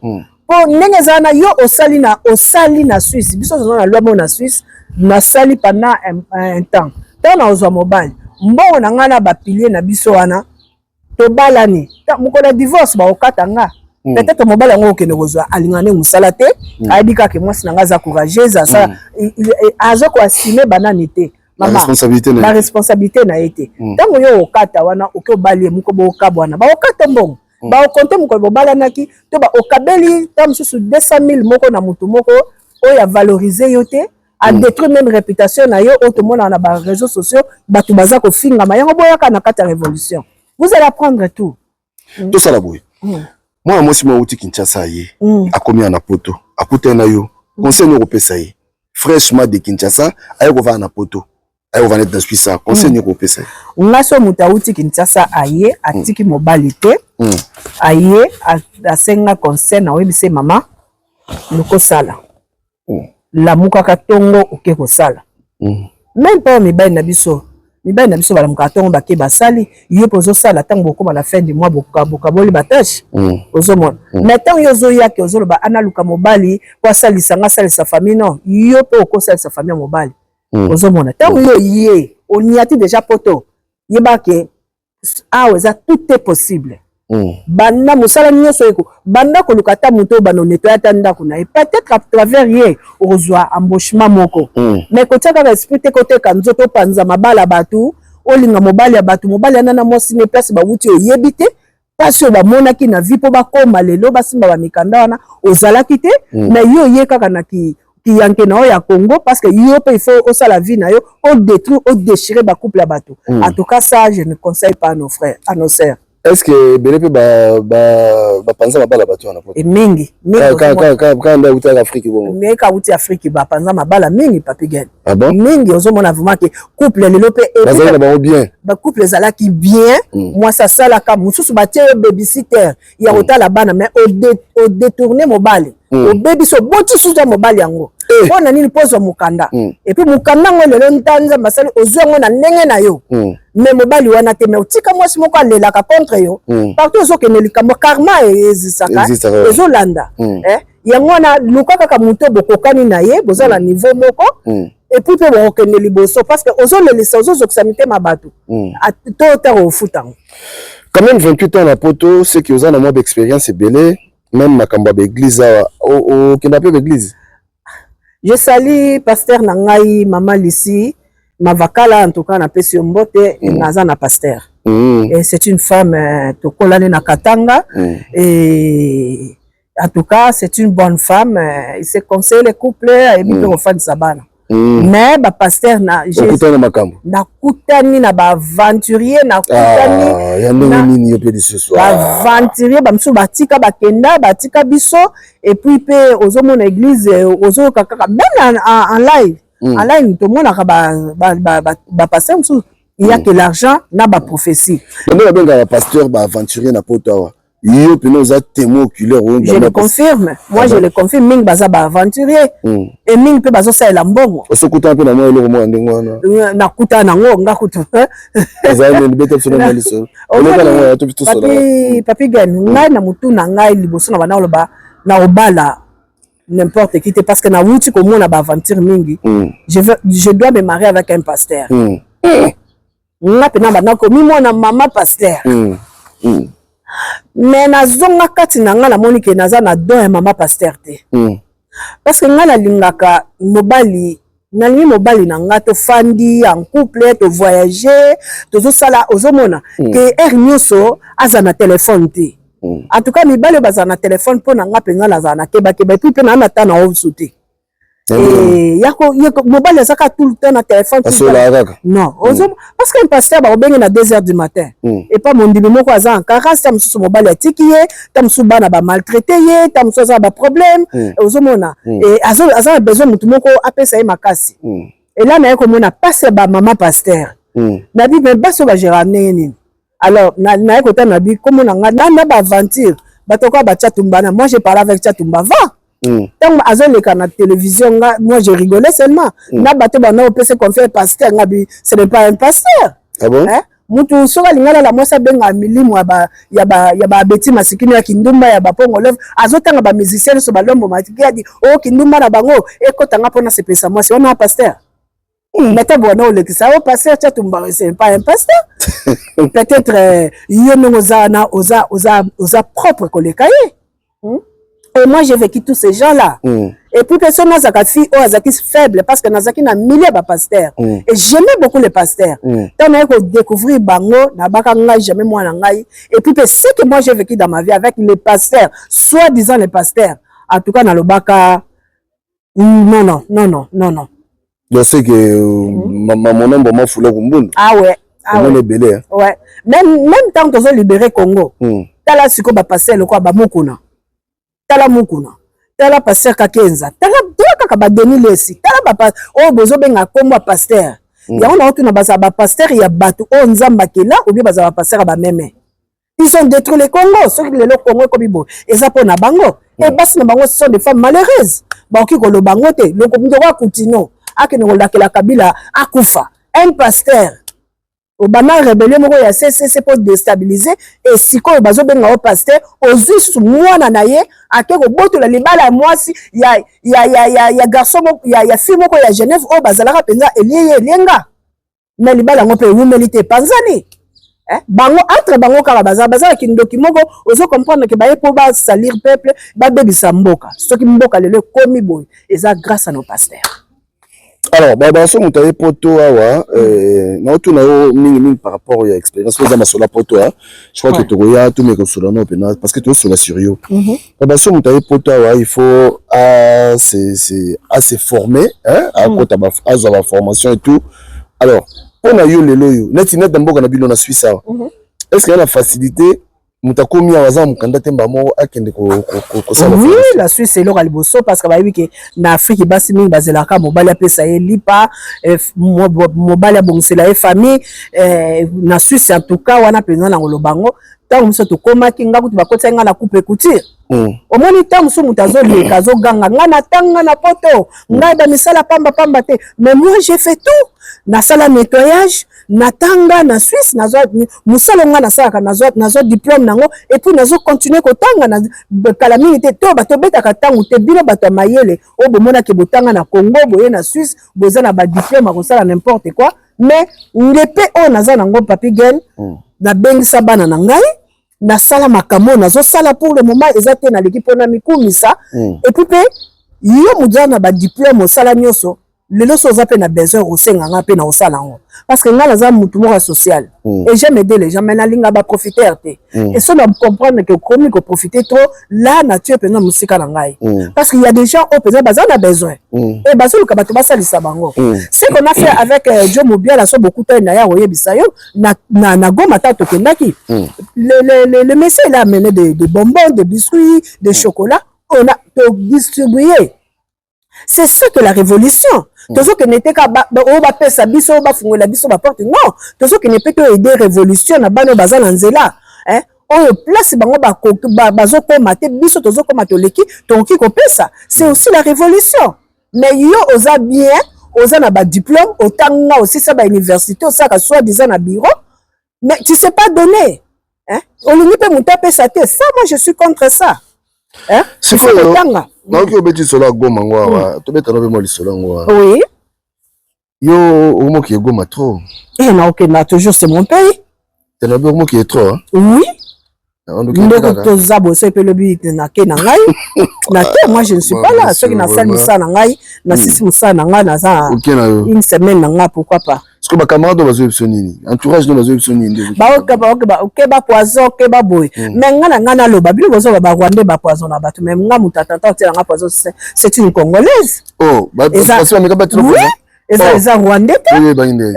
Speaker 2: pour ndenge zana yo osali na Suisse biso zona lwa na Suisse na sali pendant un temps tana ozwa mobile mbongo na ngana ba pilier na biso wana to balani mukona divorce ba okatanga peut-être mobile ngo okene kozwa alingane musala te ayibika ke mwasi nanga za courageuse ça azo ko assumer banani te mama la responsabilité na été tango yo okata wana okobali muko bo okabwana ba okata mbongo ba okonte mukolo bobalanaki to ba okabeli tam susu 200,000 moko na mutu moko oya valoriser yote a détruire même réputation na yo automona na ba réseaux sociaux batu baza ko finga mayango boyaka na kata révolution vous allez apprendre tout
Speaker 1: tout ça la boy moi moi si moi uti Kinshasa ye akomi na poto akuta na yo conseil no kopesa ye fraîchement de Kinshasa ayo ko va na poto ayo va net dans Suisse conseil no kopesa ye
Speaker 2: ngaso muta uti Kinshasa aye atiki mobali te aye asenga conseil na webise mama loko sala la muka katongo oke ko sala même pas mibali na biso bala muka katongo bake basali yo pozo sala tango ko la fin du mois boka boli batache ozo mon mais tant yo zo yake ozo ba analuka mobali kwa sali sanga sali sa famille non yo pe ko sali sa famille mobali ozo mon tango yo yé on y a déjà poto yeba ke za tout est possible banda musala nyoso eko banda ko lukata muto bano nettoyer tanda kuna et peut-être à travers ye ozwa embauchement moko mais ko taka respecter côté kanzoto panza mabala batu olinga mobali ya batu mobali anana mosi ne place ba wuti oyebite parce ba monaki na vie po ba koma lelo basimba ba mikanda wana ozalaki te na yo ye kaka na ki yanke na ya Congo parce que yo pe il faut au la vie na yo au détruire au déchirer ba couple à bateau en tout cas ça je ne conseille pas à nos frères à nos sœurs.
Speaker 1: Est-ce que Belepe ba panza mabala bato wana
Speaker 2: et mingi
Speaker 1: quand nda uti Afrique bon
Speaker 2: mais ka uti Afrique ba panza mabala mingi papi gen mingi ozo mona vraiment que couple lelo pe
Speaker 1: bazala ba bien
Speaker 2: ba couple zala qui bien moi ça sala ka mususu ba tie babysitter ya otala bana mais au détourner mobile au baby so boti suza mobile yango pona nini pozo mukanda et puis mukanda ngo lelo ntanza masali ozongo na ndenge na yo mais mobile wana te mais otika mwasi moko alela ka contre yo partout zo ke nelikamo karma ezisaka ezolanda yango na lukaka ka muto bokokani na ye bozala niveau moko et puis pe bokende liboso parce que ozolelisa ozozokisa mitema bato to au futango
Speaker 1: quand même 28 ans na poto c'est que ozana moi d'expérience belé même makamba d'église au kindape d'église.
Speaker 2: Je salue pasteur Nangai Mama Lissi Mavakala en tout cas na pesi mbote naza na pasteur et c'est une femme tokolane na Katanga et en tout cas c'est une bonne femme il se conseille les couples et puis au fan sabana mais ba pasteur na
Speaker 1: kutana makambo
Speaker 2: na kutani na ba aventurier na kutani
Speaker 1: ya nini yo pe de ce soir
Speaker 2: ba aventurier ba msu batika bakenda batika biso et puis pe ozo mona église ozo kaka même en live tout mona ba pasteur msu il y a que l'argent na ba prophétie
Speaker 1: donc ba pasteur ba aventurier na poto yo pe nous a témoin oculaire
Speaker 2: je le confirme moi je le confirme ming baza ba aventurier et ming pe bazo sa la mbongo
Speaker 1: osokuta pe na moi le mo ndenge wana
Speaker 2: na kuta na ngo ngakuta
Speaker 1: baza ni bete solo na liso ona to bitu solo
Speaker 2: papi gan ngai na mutu na ngai liboso na bana loba na obala n'importe qui parce que na wuti ko mona ba aventure mingi je dois me marier avec un pasteur nga pe na bana ko mi mona mama pasteur mais na zonga kati na nga na moni ke naza na don ya mama pasteur te parce que nga na lingaka mobali nalingi mobali na nga tofandi en couple to voyager tozosala ozomona ke air nyonso aza na telefone te en tout cas mibali baza na telefone mpo na nga mpenza naza na kebakeba epuis mpe naa na ta na ovusu te mobali azaka tout le temps na téléphone non parce que pasteur bakobenge na 2h du matin et pas mondimi moko aza en carence ta mosusu mobali atiki ye ta mosusu bana bamaltraité ye ta mosusu aza baproblème ozomona aza na besoin motu moko apesa ye makasi et là naye komona pase bamama pasteur nabi me basi oyo bagéra ndenge nini alors naye kota nabi komona nga na baaventure batokoa batiatumbana moi j'ai parlé avec Tiatumba va tant azoleka na télévision moi je rigolais seulement na bato bana opese confier pasteur ngabi ce n'est pas un pasteur
Speaker 1: ah bon
Speaker 2: mutu soka lingala la mwasa benga milimu ya ba beti masikini ya kindumba ya bapongo love azotanga ba musiciens so balombo matiki ya di o kindumba na bango ekotanga pona sepesa moi c'est on a pasteur mais bon non le ça au pasteur Tiatumba c'est pas un pasteur peut-être yeno ozana oza propre kolekaye. Et moi, j'ai vécu tous ces gens-là. Et puis, personne n'a pas fille ou azaki faible parce que Nazaki n'a milliers de pasteurs. Et j'aimais beaucoup les pasteurs. Tant que découvrir Bango, Nabaka Ngai, jamais moi Ngai. Et puis, ce que moi j'ai vécu dans ma vie avec les pasteurs, soi-disant les pasteurs, en tout cas, dans le Baka, non.
Speaker 1: Je sais que mon nom m'a foulé au monde.
Speaker 2: Ah ouais. Ouais. Même tant que j'ai libéré Congo, t'as là, c'est quoi, pasteur, le quoi, Bamokuna. Tala mukuna tala pasteur Kakenza tala kaka ba Denis Lesi tala ba o bozo benga komba pasteur ya on a tout na ba pasteur ya bato o nzamba kela ou bien ba pasteur ba meme ils ont détruit le Congo ceux qui le Congo comme bibo eza pona bango et basi na bango ce sont des femmes malheureuses ba ki ko lo bango te le ko ndo wa kutino akene ko lakela Kabila akufa un pasteur au bana rébellion moko ya CCC pour déstabiliser et siko bazo benga o pasteur ozusu mwana na ye akeko boto la libala mwasi ya garçon ya fille moko ya Genève o bazalaka penza eliye lenga mais libala ngo pe humilité panzani bango entre bango kala bazala kindoki moko ozo comprendre que baye po ba salir peuple ba bebisa mboka soki mboka lelo komi boy eza grâce à nos pasteurs.
Speaker 1: Alors, si vous avez poto, par rapport à l'expérience, vous avez ma poto, je crois que tu as tout mes consolants, parce que tu es sur la surio. Si vous avez poto, il faut se former, à la formation et tout. Alors, pour la yo, net d'abord on a Suisse. Est-ce qu'il y a la facilité? Oui,
Speaker 2: la Suisse c'est l'or alboso parce que oui que na Afrique basi mingi bazelaka mobali apesa ye lipa mobali abongisela ye famille na Suisse en tout cas wana penza na ngolobango tant muso to koma kinga kuti bakotsa nga na coupe couture omoni tant muso mutazo leka zo ganga nga na tanga na poto nga da misala pamba te mais moi j'ai fait tout na sala nettoyage natanga na Suisse nazo musala nga na sala nazo diplôme nango et puis nazo continuer kotanga na calamité to bato betaka tangu te bino bato mayele o bomona ke botanga na Congo boye na Suisse boza na ba diplôme ko sala n'importe quoi mais ngepe o naza nango papi gen na bengisa bana na ngai na sala makamo nazo sala pour le moment ezate na l'équipe na mikumisa et puis yo muza na ba diplôme o sala nyoso lelo so zape na besoin osenga nga pe na osala ngo parce que nga naza mutu moko social et j'aime aider les gens mais na linga ba profiter te et ça doit comprendre que comme que profiter trop la nature pe na musika na ngai parce qu'il y a des gens au peut bazan a besoin et bazulu ka bato basalisa bango ce qu'on a fait avec Joe Mobiala so beaucoup temps na ya oyebisa yo na Goma ta to kendaki le monsieur il a amené des bonbons des biscuits des chocolats on a distribué. C'est ça que la révolution. Tout ce qui n'était qu'à pesa biso ba fungola biso ba porte non. Tout ce qui n'est pas que aider révolution na bano bazal nzela. On place bango ba bazo ko maté biso tozo ko matoleki tonki ko pesa. C'est aussi la révolution. Mais yo oza bien, oza na ba diplôme, otanga aussi ça ba université, ça ka soit disant na bureau. Mais tu sais pas donner. On ne peut monter pesa te. Ça moi je suis contre ça.
Speaker 1: C'est quoi otanga? Donc yo beti solo Goma ngwa to beta no be mo lisolo ngwa.
Speaker 2: Oui.
Speaker 1: Yo omo ki Goma trop.
Speaker 2: Non, OK, mais toujours c'est mon pays.
Speaker 1: Tu n'as pas omo qui est trop hein?
Speaker 2: Oui. ndeko toza boso pe lobi na ke na ngai na te moi je ne suis pas là ceux qui na salle musa na ngai na sisi musa na ngai na za une semaine na ngai pourquoi pas
Speaker 1: parce que ba camarade bazo epsonini entourage no bazo epsonini
Speaker 2: ba ba poison ke ba boy mais nga na loba bilo bozo ba Rwandais ba poison na bato mais nga mutata tela nga poison c'est une congolaise
Speaker 1: oh ba poison mais ka batilo poison
Speaker 2: eza Rwandais
Speaker 1: oui ba inde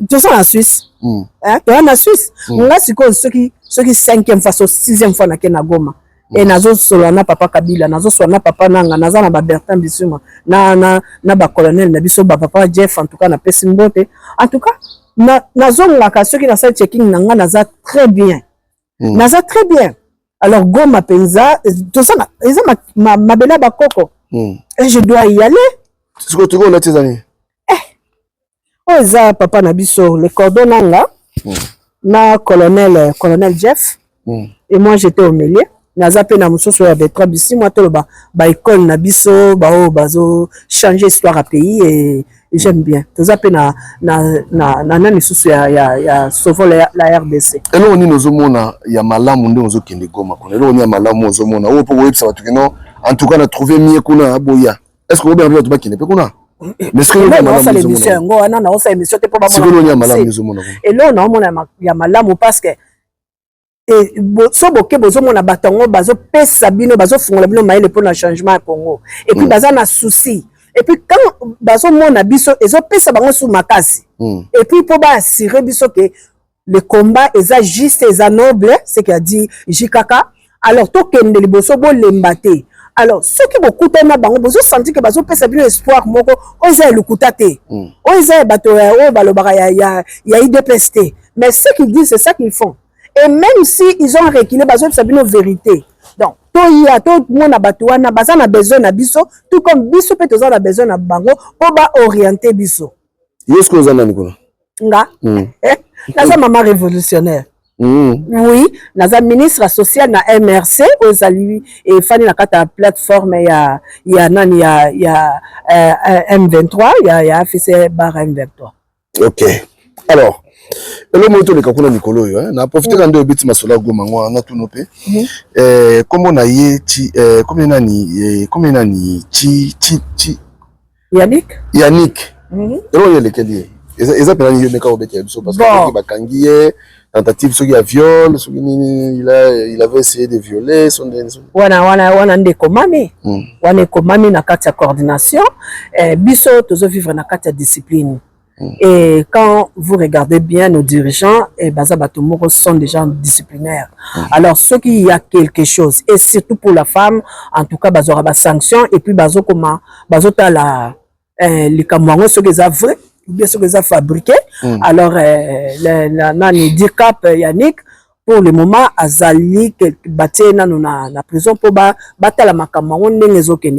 Speaker 2: tu es en Suisse tu es en Suisse nga siko ceux qui 5e fois 6e fois na ke na Goma et nazo solo na papa Kabila nazo solo na papa nanga naza na ba Bertin Bisuma na ba colonel na biso ba papa Jeff en tout cas na Pesimbote en tout cas nazo ngaka ceux qui na sa checking nanga naza très bien alors Goma penza tout ça eza ma bela ba koko et je dois y aller
Speaker 1: ce que tu vois là tes amis
Speaker 2: oh eza papa na biso le cordon nanga na colonel Jeff et moi j'étais au milieu naza pe na mususu ya Bertrand Bisima to ba école na biso ba bazo changer histoire à pays et j'aime bien toza pe na mususu ya sauver la RDC
Speaker 1: et là on nous omona ya malamu nde ozo kende Goma kuna là on ya malamu ozo mona o po websa batu keno en tout cas na trouver mieux kuna aboya est-ce que obe ba kende pe kuna mais ce que on a
Speaker 2: fait l'émission ngo ana na osa émission te po ba
Speaker 1: mona
Speaker 2: et là on a mona ya malamu parce que et so boke bozo mona batango bazo pesa bino bazo fungola bino maile pour le changement à Congo et puis baza na souci et puis quand bazo mona biso ezo pesa bango sous makasi et puis pour ba assurer biso que le combat est juste et noble c'est qu'il a dit Jikaka alors to kende liboso bo lembate alors ceux qui beaucoup tellement bango bozo sentir que bazo pesa bino espoir moko oza lukutate oza bato o balobaka ya IDPST mais ce qu'ils disent c'est ça qu'ils font. Et même si ils ont reculé, ils ont une vérité. Donc, tout le monde a besoin de biso, tout comme biso peut avoir besoin de bango pour orienter biso.
Speaker 1: Est-ce que vous en avez
Speaker 2: nga? Naza maman révolutionnaire. Oui, naza ministre social na MRC aux alliés et Fanny na kata plateforme ya nani ya M23 ya officier bar M23.
Speaker 1: OK. Alors le moto le kakuna Nicolo yo na profiter quand deux bits masola Goma ngwa na tunope comment na ye ti comment nani ti
Speaker 2: Yannick
Speaker 1: ero ye lekeli eza pena ni meka obeke biso parce que bakangiye tentative soki ya viol soki nini il avait essayé de violer son
Speaker 2: wana ndeko mami wana komami na kati ya coordination biso tozo vivre na kati ya discipline. Et quand vous regardez bien nos dirigeants, Bazabatomoro sont des gens disciplinaires. Alors, ceux qui y a quelque chose, et surtout pour la femme, en tout cas, Bazora ba sanction, et puis Bazota la les Camerounais, ceux qui ont vrai, bien ceux qui ont fabriqué. Alors, le handicap Yannick, pour le moment, Azali, bâti na prison pour battre la Cameroun,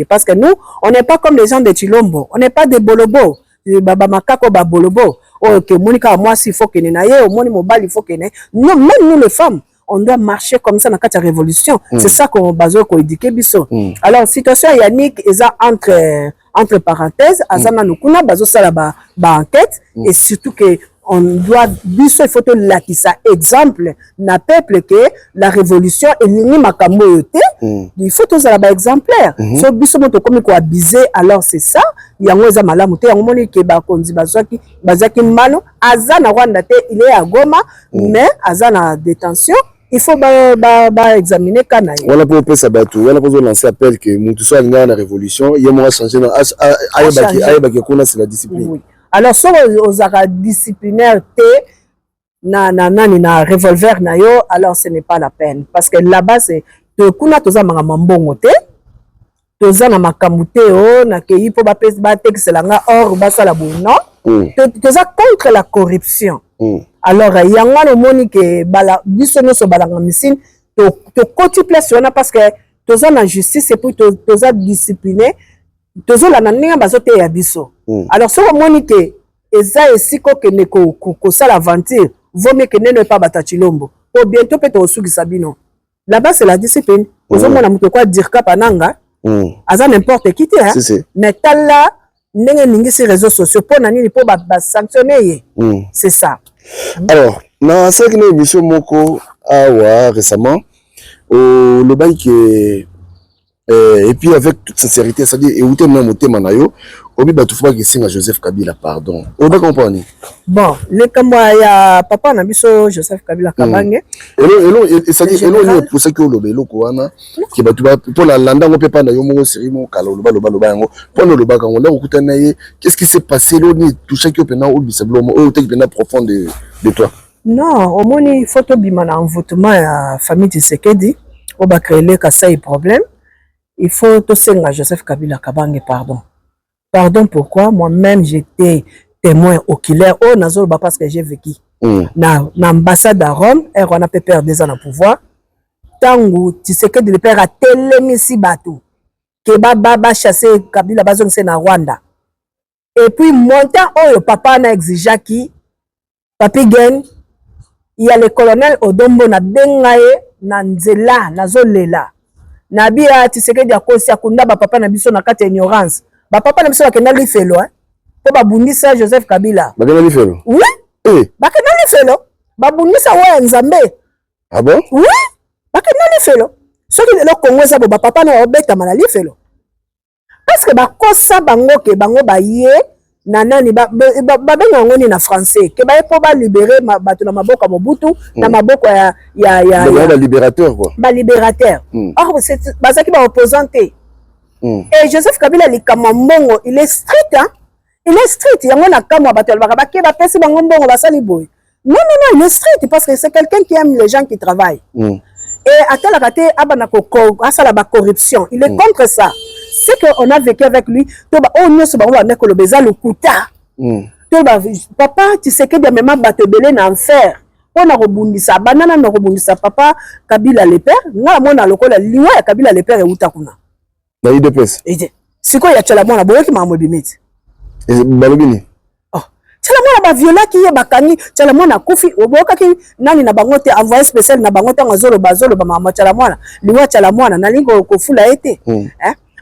Speaker 2: parce que nous, on n'est pas comme les gens de Chilombo, on n'est pas des bolobos. Baba makako ba bolobo que monika moi s'il faut que naye au moni mobile il faut que non même nous les femmes on doit marcher comme ça dans la révolution c'est ça qu'on bazo ko éduquer biso alors situation Yannick eza entre parenthèses azana nukuna bazo sala ba enquête et surtout que on doit biso il faut te lakisa exemple na peuple que la révolution est ni makambo yote il faut tous ba exemplaire so biso moto comme ko abuser alors c'est ça yango eza malamu te yango moni ke ba konzi bazaki mano azana Rwanda te il est à Goma mais azana détention il faut ba examiner kana
Speaker 1: wala pour pesa batu wala pour lancer appel que mutu so alinga na révolution yemo changer na ayebaki kuna c'est la discipline.
Speaker 2: Alors, si vous avez disciplinaire na revolver na yo, alors ce n'est pas la peine. Parce que là-bas, c'est kuna toza mbongo te, toza na makamute o na kei po ba texte langa or basa la non. Toza contre la corruption. Alors, yango no moni ke bala biso no so balanga misine to koti place wana parce que toza na justice et puis toza discipliné. Tozo la nanga bazote ya biso. Alors si on monique eza esiko ke neko ko sala aventure, vaut mieux que ne pas bata Chilombo. Pour bientôt peut-être osuki sabino. Là-bas c'est la discipline. Ozo mona muto kwa dire ka pananga. Aza n'importe qui te hein. Mais tala ndenge ningi sur réseaux sociaux pour nani pour ba sanctionner. C'est ça.
Speaker 1: Alors, na ça que nous émission moko awa récemment au le bail qui et puis avec toute sincérité, c'est-à-dire et où t'es même au thème nayo, obi batufa qui signe à Joseph Kabila pardon. On va comprendre.
Speaker 2: Bon, le kama ya papa na biso Joseph Kabila Kabange.
Speaker 1: Et c'est-à-dire et pour ça que le belo koana qui batuba pour la landa on peut pas na yo mo série mo kala loba yango pour le loba quand on là okutana ye qu'est-ce qui s'est passé là ni tout ça qui opena ou bisablo o te pena profond de toi.
Speaker 2: Non, au moins il faut to bimana envoûtement ya famille Tshisekedi o ba créer le Kasai problème. Il faut te senga Joseph Kabila Kabange pardon. Pardon pourquoi moi-même j'étais témoin oculaire au Nazol parce que j'ai vécu na ambassade à Rome et on a pu perdre des ans au pouvoir. Tango Tshisekedi le père a télémisi bateau que baba chasser Kabila bazong c'est na Rwanda. Et puis montant le papa na exigé qui papi gen il y a le colonel Odombo na bengaye na nzela na zolela. Nabia Tshisekedi akosi akunda ba papa na biso na kati ignorance. Ba papa na biso bakenda lifelo po babundisa Joseph Kabila.
Speaker 1: Bakenda lifelo?
Speaker 2: Oui. Bakenda lifelo. Babundisa wa Nzambe.
Speaker 1: Ah bon?
Speaker 2: Oui. Bakenda lifelo. Soki le Congo za ba papa na obeta mana lifelo. Parce que bakosa bango ke bango baye na nani ba benga ngoni na français ke ba po ba libérer bato na maboko Mobutu na maboko ya
Speaker 1: ba libérateur quoi.
Speaker 2: Ba libérateur. Or c'est bazaki ba opposanté. Et Joseph Kabila Likamambongo, il est strict hein. Il est strict, il y a un kamwa batel baka ke ba pesi bango mbongo basali boy. Non, il est strict parce que c'est quelqu'un qui aime les gens qui travaillent. Et à tel raté abana la corruption, il est contre ça. C'est qu'on a vécu avec lui, on ne se bat pas avec le beza le kuta. Papa, tu sais que des mamans battent belé en fer. On a rebondi ça, banana na rebondi ça, papa Kabila le père, na mona lokola liwa ya Kabila le père et utakuna.
Speaker 1: Na IDPS.
Speaker 2: C'est quoi ya tchala mona boyo ki mambo bimiti.
Speaker 1: Et balobini.
Speaker 2: Oh, tchala mona ba viola ki ye bakani, tchala mona kufi oboka ki nani na bangote envoyé spécial na bangote ngazolo ba mama tchala mona, liwa tchala mona na lingo ko fula été.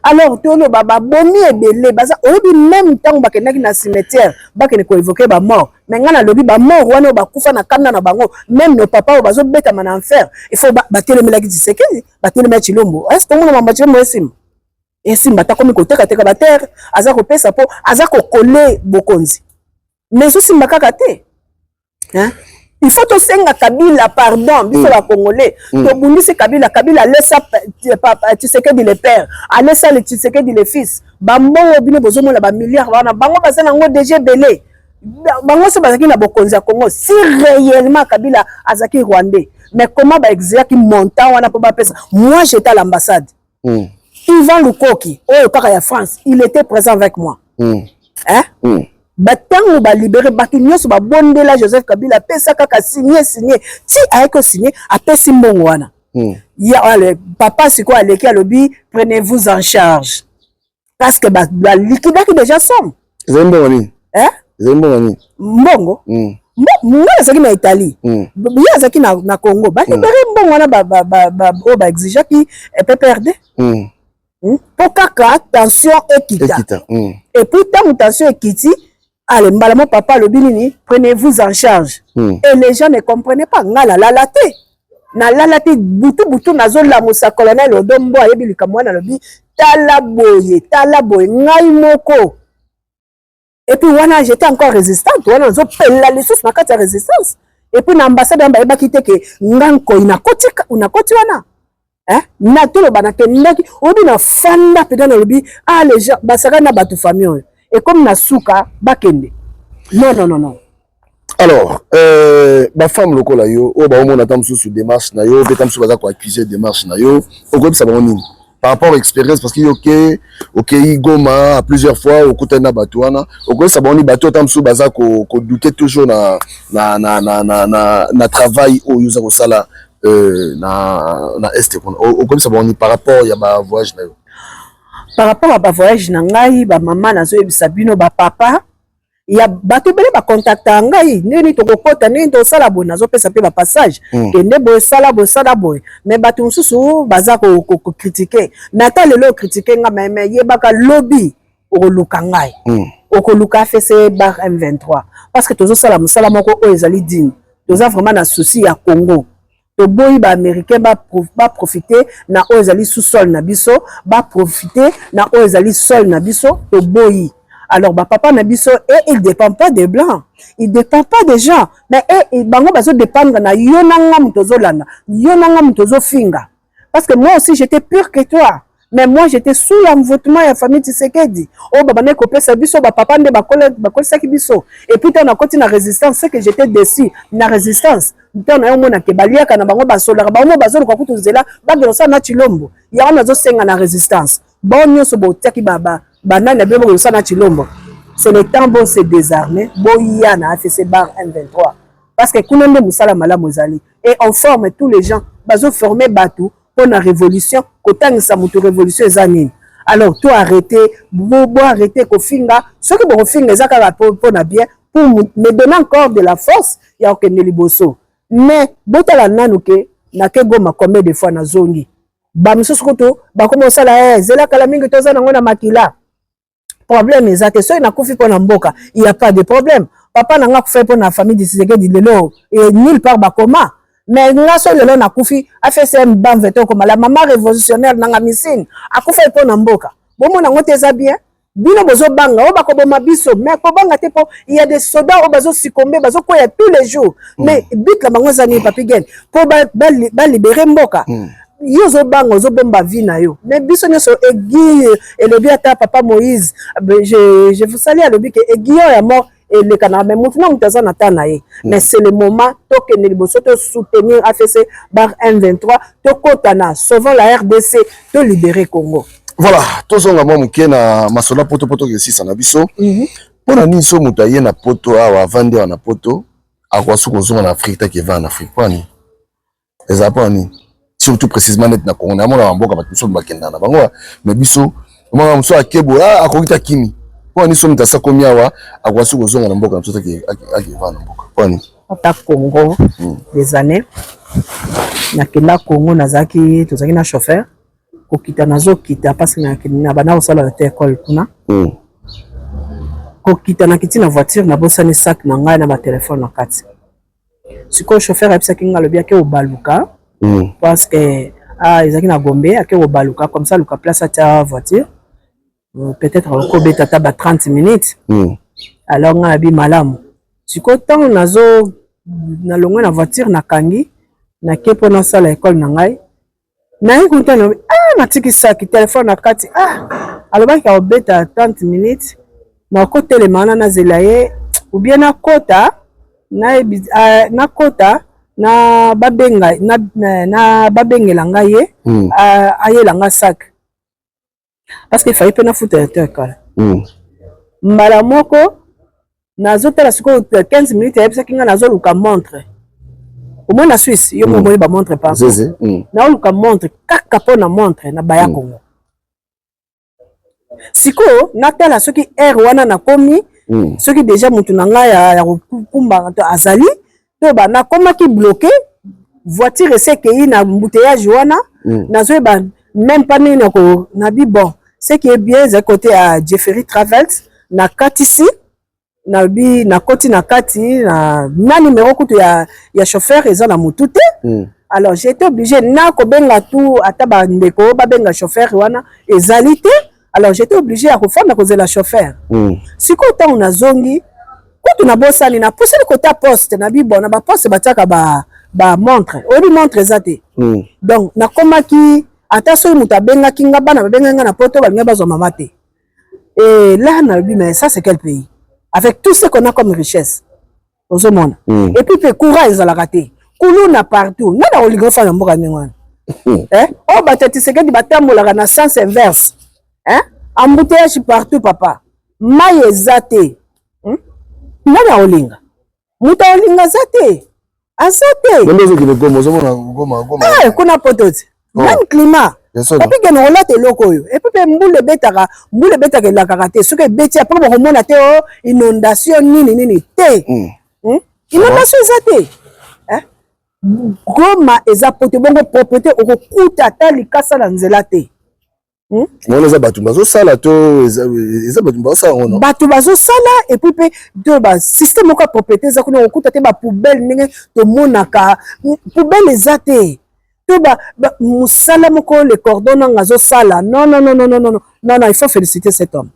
Speaker 2: Alors tolo baba boni ebele baza obi même temps bakendaki na cimetière bakene ko évoquer ba mort mais ngana lobi ba mort wana ba kufa na kanda na bango même nos papa bazo beta mana enfer il faut batelemela ki Tshisekedi batelemela Chilombo est-ce que on mama Chilombo esim bata komi ko teka ba terre aza ko pesa po aza ko coller bokonzi mais aussi mbakaka te hein. Il faut to senga Kabila pardon biso ba congolais to bundisi Kabila laissa Tshisekedi le père laissa le Tshisekedi le fils ba mbongo bino bozomo la ba milliards wana bango basana ngo DG belé bango se bazaki na bokonzi ya Congo si réellement Kabila azaki rwandais mais comment ba exercer montant wana po ba pesa moi j'étais à l'ambassade Ivan Lukoki oh kaka ya France il était présent avec moi hein batango ba libérer batu nyoso ba bondela Joseph Kabila pesa kaka signé ti ayeko signé apesi mbongo wana ya le papa siko aleki alobi prenez-vous en charge parce que ba liquidaki déjà somme
Speaker 1: zembo ni zembo ni
Speaker 2: mbongo mbongo zaki na Italie ya zaki na Congo ba libérer mbongo wana ba exiger ki PPRD pour kaka attention ekita et puis tant attention ekiti allez, mon papa le binini, prenez-vous en charge. Et les gens ne comprenaient pas. Ngala la late. Na la late butu nazo la musa colonel Odombo ayebi likamwana lobi talaboye ngai moko. Et puis wana j'étais encore résistante. Wana zo pela les sources na kati résistance. Et puis na ambassade amba eba kite ke nganko inakoti wana. Hein? Na tolo banake ndaki obi na fanda pedana lobi les gens basaka na batu famille. Et comme Nasuka, bakende. Non.
Speaker 1: Alors, ma femme lokola yo, ba on attend sous démarche na yo, betam sous baza ko accuser démarche na yo. Au ça va nini? Par rapport à l'expérience parce qu'il OK Goma plusieurs fois au côté na batuana. Au ça va ni batu tam sous baza ko douter toujours na travail au user ko sala na est au ça va ni par rapport ya ba voyage na yo.
Speaker 2: Par rapport à ba voyage na ngai ba maman nazo yebisa bino ba papa ya bato bele ba contacta ngai nini to kokota nini to sala bo nazo pesa pe ba passage kende bo sala bo mais bato mususu baza ko critiquer nata lelo critiquer nga mais yebaka lobby o luka ngai o luka FCC bar M23 parce que tozo sala musala moko o ezali digne toza vraiment na souci ya Congo to boyi ba américain ba profiter na ozali sous-sol na biso ba profiter na ozali sol na biso to boyi. Alors papa na biso et il dépend pas des blancs, il dépend pas des gens, mais bango bazo dépendre na yo nanga mutozo landa, yo nanga mutozo finga. Parce que moi aussi j'étais pire que toi. Mais moi j'étais sous l'envoûtement de la famille Tshisekedi. Oh baba ne kopé sa biso ba papa nde bakol saki biso. Et puis on a continué la résistance, c'est que j'étais déçu. La résistance. On a eu mon akebalia kana bango basola bango bazolo kwa kutu zela ba de ça na Chilombo. Ya on a zo senga na résistance. Bon nyoso bo taki baba banana bebo ça na Chilombo. C'est le temps bon se désarmer. Boya na AFC bar M23. Parce que kunende musala mala mozali et on forme tous les gens bazo former batou pour la révolution, quand ça moto révolution zanine. Alors tout arrêter, arrêter kofinga, ce que bon finga ezaka pour na bien pour me donner encore de la force ya okende liboso. Mais botala nanuke na ke goma combien de fois na zongi. Ba misoso koto ba komo sala zela kala mingi toza nango na makila. Problème ezate so na kufi pour na mboka, il y a pas de problème. Papa nanga kufa pour na famille de Tshisekedi lelo et nulle part ba koma. Mais nous avons le na kufi a fait un ban veto comme la maman révolutionnaire nanga misine a kufa pour na mboka. Bon mon nango teza bien. Bino bozo banga o bako boma biso mais ko banga te po il y a des soldats au bazo succomber bazo ko ya tous les jours. Mais but la bango zani papi gen pour ba libérer mboka. Yo zo banga zo bomba vie na yo. Mais biso nyoso egi et le bien ta papa Moïse je vous salue à l'obi que egi ya mort et le canard mais maintenant on t'aza natanaye mais c'est le moment to que ne liboso to soutenir AFC bar M23 to kotana sauvant la RDC to libérer Congo.
Speaker 1: Voilà, tous on a mon na masola poto que si ça na biso. Pour ani so mutaye na poto awa vendre na poto akwasu kozonga na Afrique qui va en Afrique pani. Ezapani surtout précisément net na Congo na mona mboka batuso bakenda na bango mais biso mwa mso akebo akokita kimi. Pour ni so mutasa komiawa akwasu kozonga na mboka na mso qui va na mboka. Pani
Speaker 2: ata Congo des années na kila Congo nazaki tozaki na chauffeur kokita nazo kita parce que na bana osala la école kuna kokita na kiti na voiture na bosani sac na ngai na ba téléphone na kati siko chauffeur a pisaki ngalo bien ke obaluka parce que ezaki na Gombe ake obaluka comme ça luka place à ta voiture peut-être ko beta ta ba 30 minutes alors nga bi malamu siko tant nazo na longo na voiture na kangi na kepo na sala école na ngai na écoute matiki saki téléphone na kati alobaki ka obeta 30 minutes na côté le mana na zelaye ou bien na kota na kota na babenga na babengela ngaye ayela nga sac parce qu'il fallait pas foutre école mbala moko nazo tala siko 15 minutes yebisaki nga nazo luka montre au moins na Suisse yo mo ba montre pas na luka montre kaka po na montre na baya Congo siko na tala soki wana na komi soki déjà mutu na nga ya kumba azali to ba na koma ki bloqué voiture esekei na embouteillage wana nazo ba même pas ni na ko na bi bon ce qui est bien c'est côté à Jeffrey Travels na katisi na bi na koti na kati na numéro kutu ya chauffeur eza na mutute alors j'ai été obligé na ko benga tout ataba ndeko ba benga chauffeur wana ezalité alors j'étais obligé à refondre cause la chauffeur siko ta on a zongi kutu na bosani na pousser le côté poste na bi bon na ba poste batiaka ba montre odi montre ezate donc na komaki ata so muta benga kinga bana benga na poto ba ngaba zo mama te et là na bi mais ça c'est quel pays avec tout ce qu'on a comme richesse aux hommes et puis le courage à la rater kuluna partout na oligofa na mboka ngwana oh batati sekedi batambola na sens inverse embouteillage partout papa mai ezate na olinga muta olinga zate azate
Speaker 1: ndozo ki goma zo mona goma
Speaker 2: kuna pototi même climat papi que nous relate lokoyo et puis mbule betaka la karaté ce que beti après bon mona te inondation nini te inondation zate goma eza pote bongo propriété okukuta ta likasa na nzela te
Speaker 1: Mona za batu bazo sala to eza batu bazo sala ono.
Speaker 2: Batu bazo sala et puis pe de ba système ko propriété za kuna okuta te ba poubelle ndenge to monaka poubelle ezate. To ba musala moko le cordon nga zo sala. Non, il faut féliciter cet homme.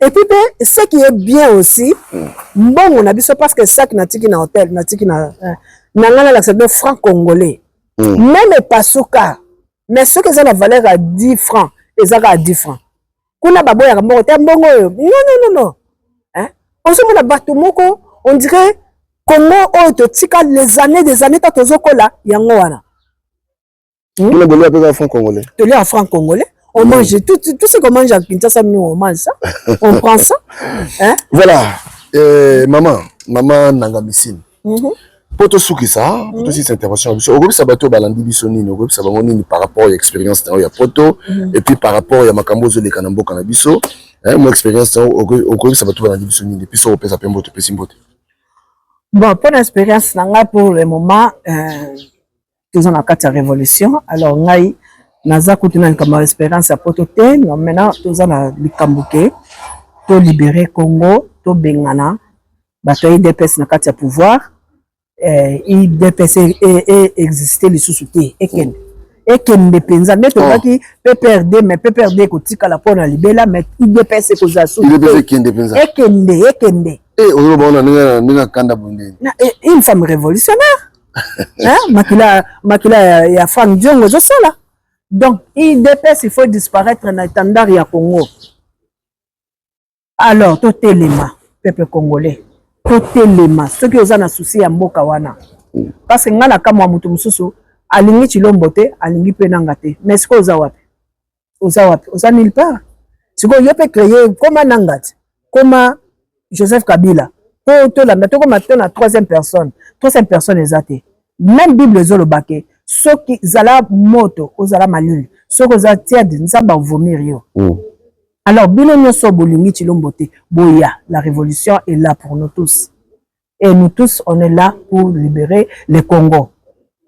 Speaker 2: Et puis ce qui est bien aussi, bon on a biso parce que ça qui natiki na hôtel, natiki na ngala l'accepter franc congolais. Même pas souka. Mais ce que ça la valeur à 10 francs, et ça à 10 francs. Kuna babo ya mbongo te mbongo yo. Non. Hein? On se mona bato moko, on dirait comment on te tika les années des années ta zokola yango wana.
Speaker 1: On a bolé avec un franc congolais.
Speaker 2: Tu l'as en franc congolais. On mange tout ce qu'on mange à Kinshasa, nous on mange ça. On prend ça. Hein?
Speaker 1: Voilà. Maman Nangamisine. Poto suki ça, poto si cette intervention. Au groupe Sabato balandi bisoni, au groupe Sabamoni par rapport à l'expérience dans ya poto et puis par rapport à Makambo zo le Kanambo Kanabiso, mon expérience au groupe Sabato balandi bisoni et puis so pesa pembo te pesimbote.
Speaker 2: Bon, pour l'expérience nanga pour le moment tous en a révolution. Alors ngai naza kutuna comme expérience à poto te, non maintenant tous en a likambuke, to libérer Congo, to bengana, bato IDPS na kati ya pouvoir. IDPS existait les sous-soutés et qu'elle dépendait mais toi qui PPRD mais PPRD kotika la pona libela mais IDPS koza sous
Speaker 1: IDPS qui dépendait et on a ninga kanda bonde
Speaker 2: une femme révolutionnaire hein makila ya femme diongo zo sala donc IDPS il faut disparaître na étendard ya Congo alors tout élément peuple congolais totelema soki oza na souci ya mboka wana parce que ngana kama mutu mususu alingi chilombo te alingi pe nanga te mais siko oza wapi oza nulle part siko yo pe créer comme nangati comme Joseph Kabila to landa to comme na troisième personne ezate même Bible ezolobake soki zala moto ozala maluli soki oza tiade nzamba vomir yo alors, bino nyoso bolingi chilombo te boya, la révolution est là pour nous tous. Et nous tous, on est là pour libérer le Congo.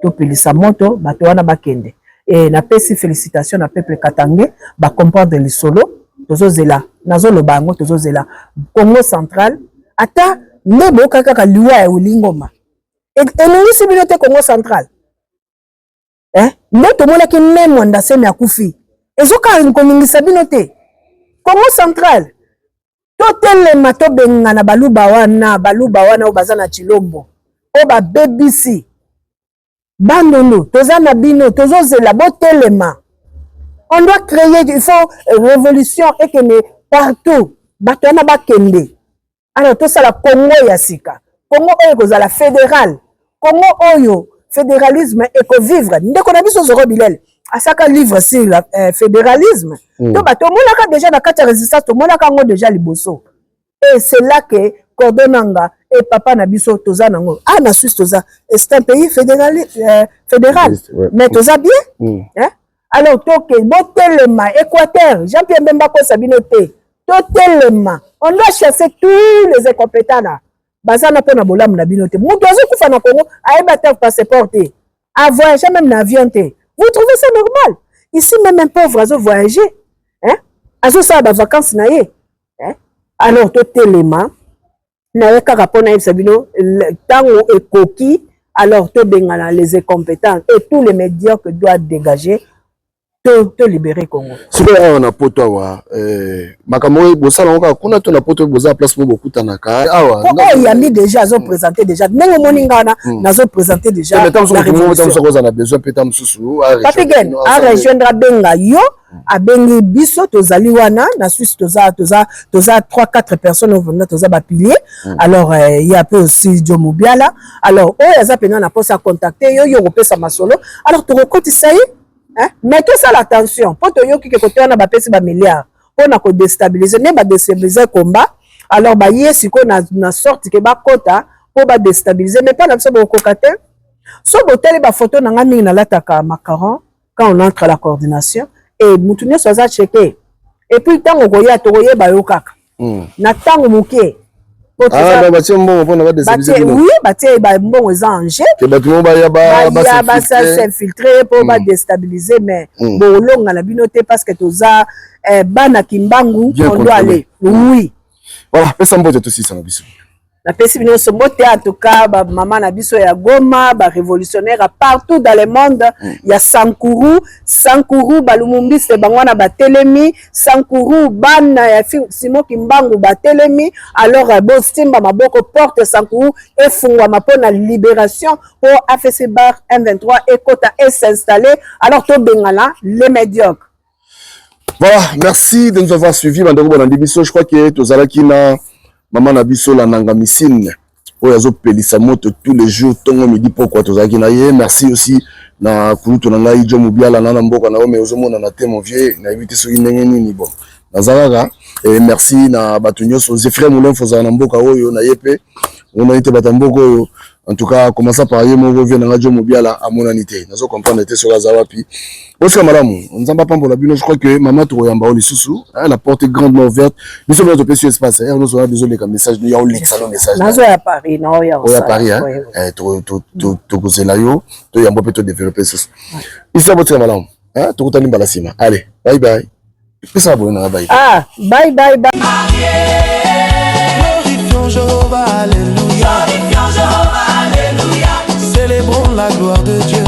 Speaker 2: Topelisa moto, batoana bakende. Et na pesi félicitations na peuple katangé, ba comprendre les solo, tozo zela, nazo lo bango tozo zela. Congo central, ata nebo kaka liwa e ulingoma. Et nous si bino te Congo central. Moto mona ki même wanda semi akufi. Ezoka nkomingisa bino te. Congo central totel mato benga na baluba wana obazana chilombo oba BBC bandono tozana bino tozozela botelema on doit créer il faut révolution et que partout bato na bakende alors tout ça la Congo ya sika Congo oyo kozala fédéral Congo oyo fédéralisme et ko vivre ndeko na biso zoro bilel asaka livre sur le fédéralisme. Donc, tout le monde a déjà la résistance, tout le monde a déjà liboso. Et c'est là que Cordonanga et Papa Nabiso Tozanango. Ah, na Suisse Toza, c'est un pays fédéral. Mais Toza bien. Alors, Botelema, Équateur, Jean-Pierre Mbemba Sabinote, Totelema. On doit chasser tous les incompétents là. Bazana pona bolam na binote. Moutozo kufa na Congo, aïbata passeport. A voyager même l'avion. Vous trouvez ça normal? Ici, même un pauvre a voyagé. Azo ça des vacances naie. Alors, tout élément, naie carapona et sabino, tango et coquille, alors tout bengala les incompétents et tous les médias que doivent dégager, tout libérer Congo.
Speaker 1: Si on a poto wa, makamoi bossa longa, kuna tu na poto bossa place pour beaucoup tanaka. Oh,
Speaker 2: il y a mis déjà, ils ont présenté déjà. Même moningana, ils ont présenté déjà.
Speaker 1: Mais tant que on a besoin peut-être sous.
Speaker 2: Papigen, a rejoindre benga yo, a bengi biso tozali wana, na Suisse toza 3-4 personnes au venant toza ba pilier. Alors il y a peu aussi Jomo Biala. Alors oh yaza pena na posa contacter yo repé sa masolo. Alors tu recompte ça y mais tout ça l'attention pour te yo qui côté on a ba pesi ba milliards on a ko déstabiliser ne ba déstabiliser combat alors ba yesi ko na sorte que ba kota pour ba déstabiliser mais pas la so ba kokate so botel ba photo na ngami na lataka macaron quand on entre à la coordination et mutunyo soza checker et puis tango koya to koyeba yo kaka na tango muke
Speaker 1: Ah, bah tiens, bon, on va déstabiliser.
Speaker 2: Oui, bah tiens, bah bon, ils ont angé.
Speaker 1: Que bah tout le monde va
Speaker 2: s'infiltrer pour pas déstabiliser, mais bon, l'on a la binoté parce que tout ça, bana kimbangu, on doit aller. Oui.
Speaker 1: Voilà, mais ça me tout aussi, ça m'a dit.
Speaker 2: La personne qui en tout cas, maman Nabiso ya Goma, révolutionnaire partout dans le monde. Il y a Sankuru, Balumumbi, c'est Bangwana Batelemi, Sankuru, Ban, Simo Kimbangu Batelemi. Alors, Bostimba Maboko porte Sankuru et Fungwa Mapo na libération pour AFC Bar M23 et Kota et s'installer. Alors, tout Bengala, les médiocres.
Speaker 1: Voilà, merci de nous avoir suivis. Je crois que tous Alakina. Maman Nabiso la nangamisine oyazo pelisa moto tous les jours tongo midi pourquoi tozaki na ye merci aussi na kuluto na ngai jo mubiala na mboka na ome ozomona na te mon vieux na éviter soki ndenge nini bon nazalaka et merci na bato nyonso Zefrem Moulin foza na mboka oyo na yepe on a été batamboka oyo en tout cas commencer par ye moko vient na jo mubiala à monanité nazo comprendre était sur Zawapi parce que madame nzamba pambola bino je crois que maman to yamba oli susu la porte est grandement ouverte nous sommes dans ce espace nous avons besoin de message nous y a un link salon message
Speaker 2: nazo ya Paris non ya
Speaker 1: Paris to kozela yo to yamba peut développer ça ici à votre madame to kutani balasima allez bye bye ça bon na bye
Speaker 2: bye bye bye
Speaker 12: glorifions Jéhovah alléluia glorifions Jéhovah alléluia célébrons la gloire de Dieu.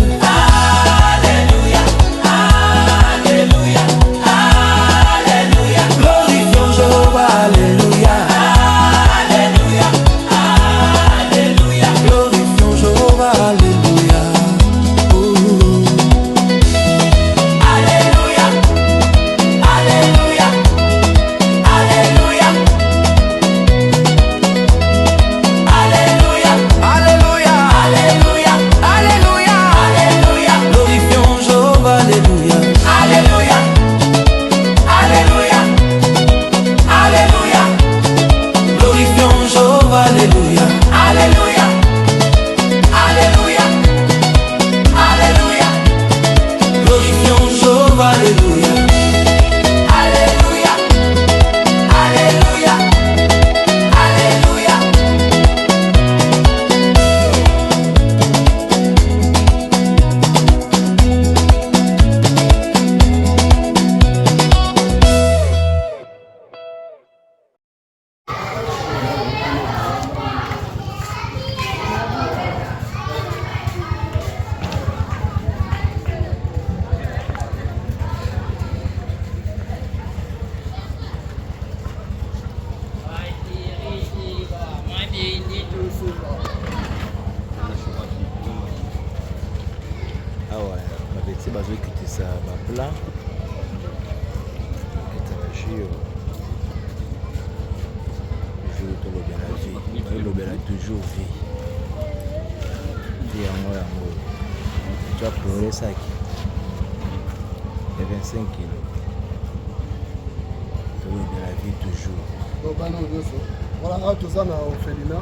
Speaker 1: Voilà, tout ça, on a fait l'INA.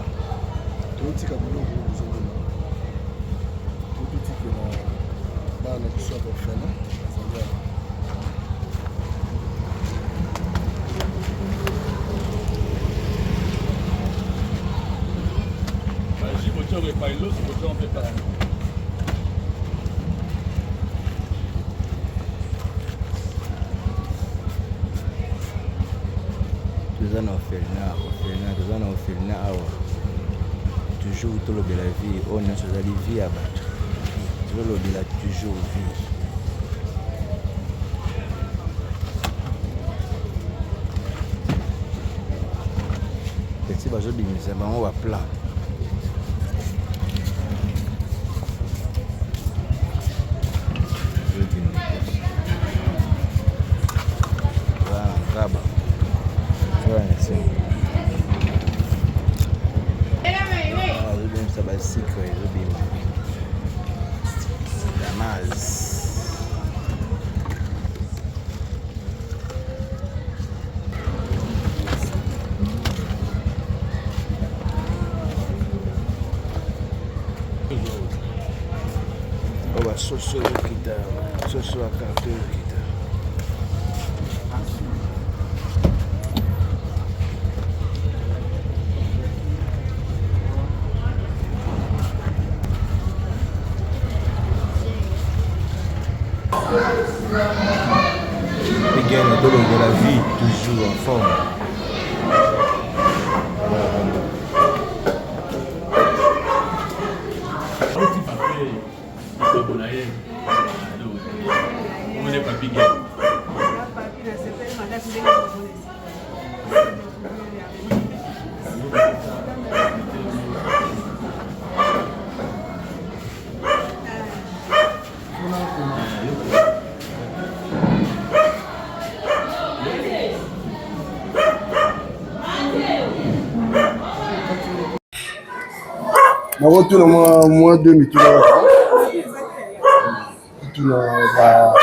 Speaker 1: Tout le petit cabinet, vous avez tout le petit que là, on a tout ça pour faire. Vas-y, moteur et pas l'autre, moteur en fait pas.
Speaker 13: Toujours tout le de la vie, on a chose à vie à battre. Tout le de la toujours vie. Petit bateau de mise à on va plat. Soso kita, soso akarto kita. Piguen de l'eau de la vie, toujours en forme.
Speaker 1: Nakotuna mwa 2 mituna tuna ba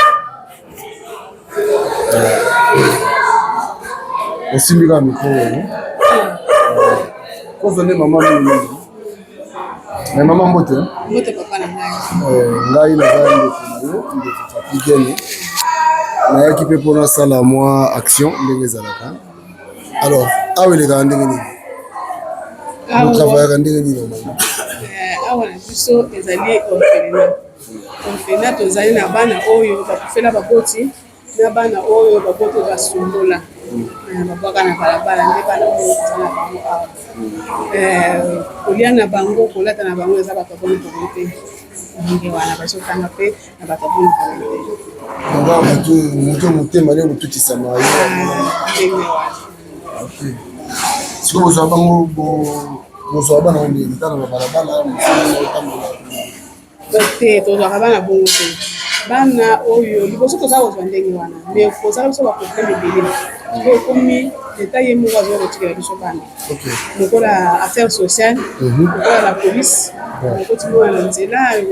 Speaker 1: osimbika mikolo kozone mama mimi na mama mbote
Speaker 2: papa na ngai
Speaker 1: ngai na ngai ndeko Papigene nayaki mpe mpona sala mwa action ndenge ezalaka. Alors awa eleka ndenge nini travaillaka ndenge nini
Speaker 2: awa na biso ezali orphelinat tozali na bana oyo bakufela baboti na bana oyo baboti basumbola babwaka na balabala nde bana oyo toza na bango awa kolia na bango kolata na bango eza bato boni pongo te ndenge wana bazotanga mpe na bato boni pongo te
Speaker 1: moto motema nde motutisama
Speaker 2: ndenge wana
Speaker 1: sikoyo bozwa bango bozwa bana ondeli tana na balabala
Speaker 2: te tozwaka bana bongo te bana oyo liboso toza kozwa ndenge wana mais kozala biso baproblème ebele po ekomi leta ye moko azoya kotikela biso bana lokola affaire sociale lokola la police okoti mona na nzela aye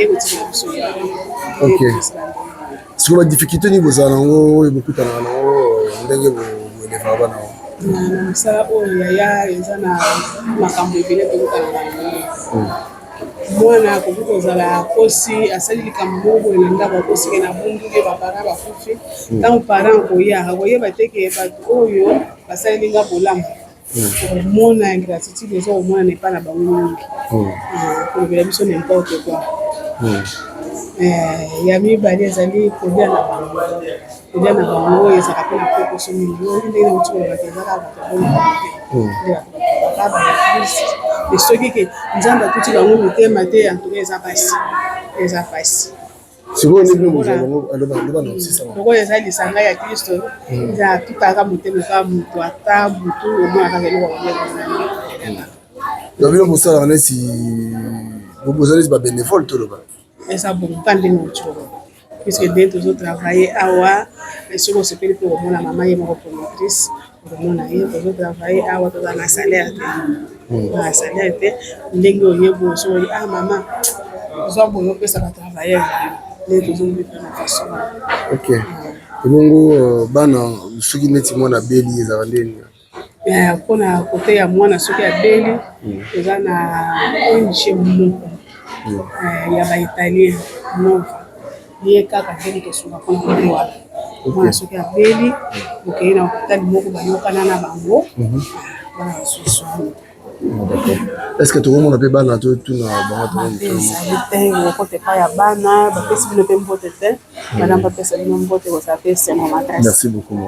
Speaker 2: kotikela biso
Speaker 1: sikoyo badifficulté nini bozala nango oyo bokutanaka nango ndenge boelevaka bana
Speaker 2: na mosala oyo yaya eza na makambo ebele tokutana nango mwana akoki kozala kosi asali likambo moko boye na ndako akosike na bunduke bapara bakufi ntango parent koyaka koyeba teke bato oyo basalinga bolamu komona ingratitude eza komona na epa na bango mingi kolobela biso nimporte quoi ya mibale ezali kolia na bango oyo ezalaka mpe na prekoso mingi oyo ndenge na kotikolobaka ezaka bato bona soki ke nzambe atuti bango motema te antuka eza pasi lokola eza lisanga ya kristo eza atutaka motema kaka moto ata butu omonaka eloko
Speaker 1: bino bosalaka neti bozala neti babénévole toloba
Speaker 2: eza bonga ndenge otikoba puisque nde tozotravaille awa soki osepeli mpe komona mama ye moko promotrice okomona ye tozotravaille awa toza na salaire te ndenge oyebo soki mama ozwa boye opesa batravailleur nde tozombi na façon
Speaker 1: ebongo bana soki neti mwana beli ezaka ndeni
Speaker 2: mpona kote ya mwana soki abeli eza na ONG moko ya baitalien nova ye kaka ndenge tosunga mpona kote wana mwana soki abeli okei na hôpital moko bayokana na bango bana basusu
Speaker 1: est-ce que tokomona mpe bana totuna bango
Speaker 2: ezali te okote epai ya bana bapesi bino mpe mbote te bana bapesa bino mbote kozala mpe esengo makasi.
Speaker 1: Merci beaucoup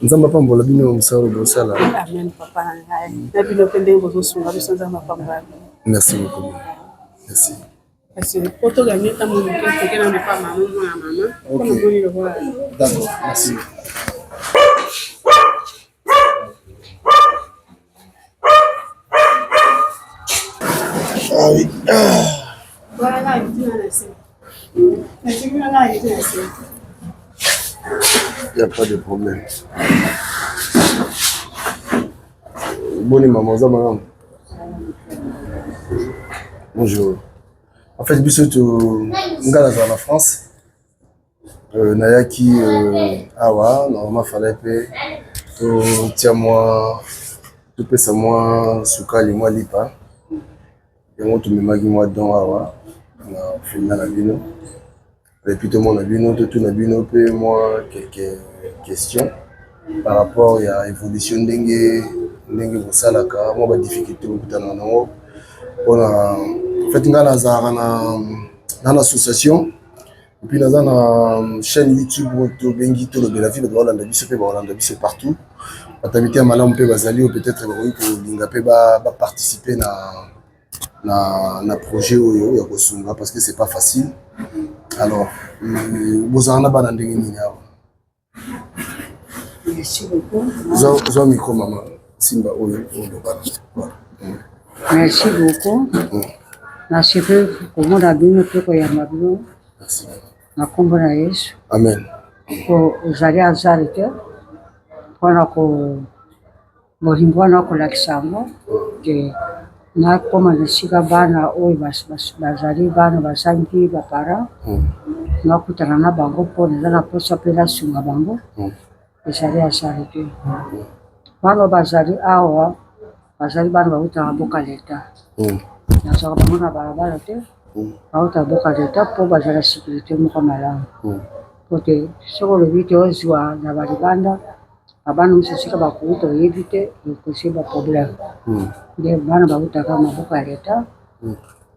Speaker 1: nzambe apambola bino mosala bosala
Speaker 2: amen papa na ngai na bino mpe ndenge bozosunga biso nzambe apambola bino.
Speaker 1: Merci beaucoup merci
Speaker 2: kasi po toganye ntango moke toke na mepa mama mwana mama mpona moni lokola
Speaker 1: d'accord merci Ah oui.
Speaker 2: Voilà, il
Speaker 1: n'y a pas de problème. Bonne maman, ça madame. Bonjour. En fait, biso to ngala za la France. Nayaki awa, normalement fallait pe to tia moi to pesa moi sukali moi lipa. Yango tumemaki mwa don awa na filma na bino et puis tout le monde a bino tout na bino mpe moi quelques questions par rapport ya évolution ndenge bosalaka mwa badifficulté bokutana nango mpona en fait ngai nazalaka na association Et puis dans une chaîne YouTube où bengi to le la vie de Hollande biso pe Hollande biso partout. Batamité malamu pe bazali peut-être ko linga pe ba participer na projet oyo ya kosunga parce que c'est pas facile. Alors bozana bana ndenge nini awa.
Speaker 14: Merci beaucoup.
Speaker 1: Zo micro maman Simba oyo bana.
Speaker 14: Merci beaucoup. Merci pour la bino pe ko ya mabino.
Speaker 1: Merci.
Speaker 14: Na kombo na Yesu.
Speaker 1: Amen.
Speaker 14: Ko uzali azarite. Pona ko molimbwana ko lakisango ke na koma nisika bana oyo bazali bana basangi bapara. Na kutana na bango pona na posa pela sunga bango. Ezali azarite. Bana bazali awa bazali bana bauta boka leta. Nazaka bango na balabala te. Bauta boka leta po bazala sécurité moko malamu. Pote soko lobi te ozwa na balibanda abana musika bakuta yebite kusiba problème. Nde bana bauta kama boka leta.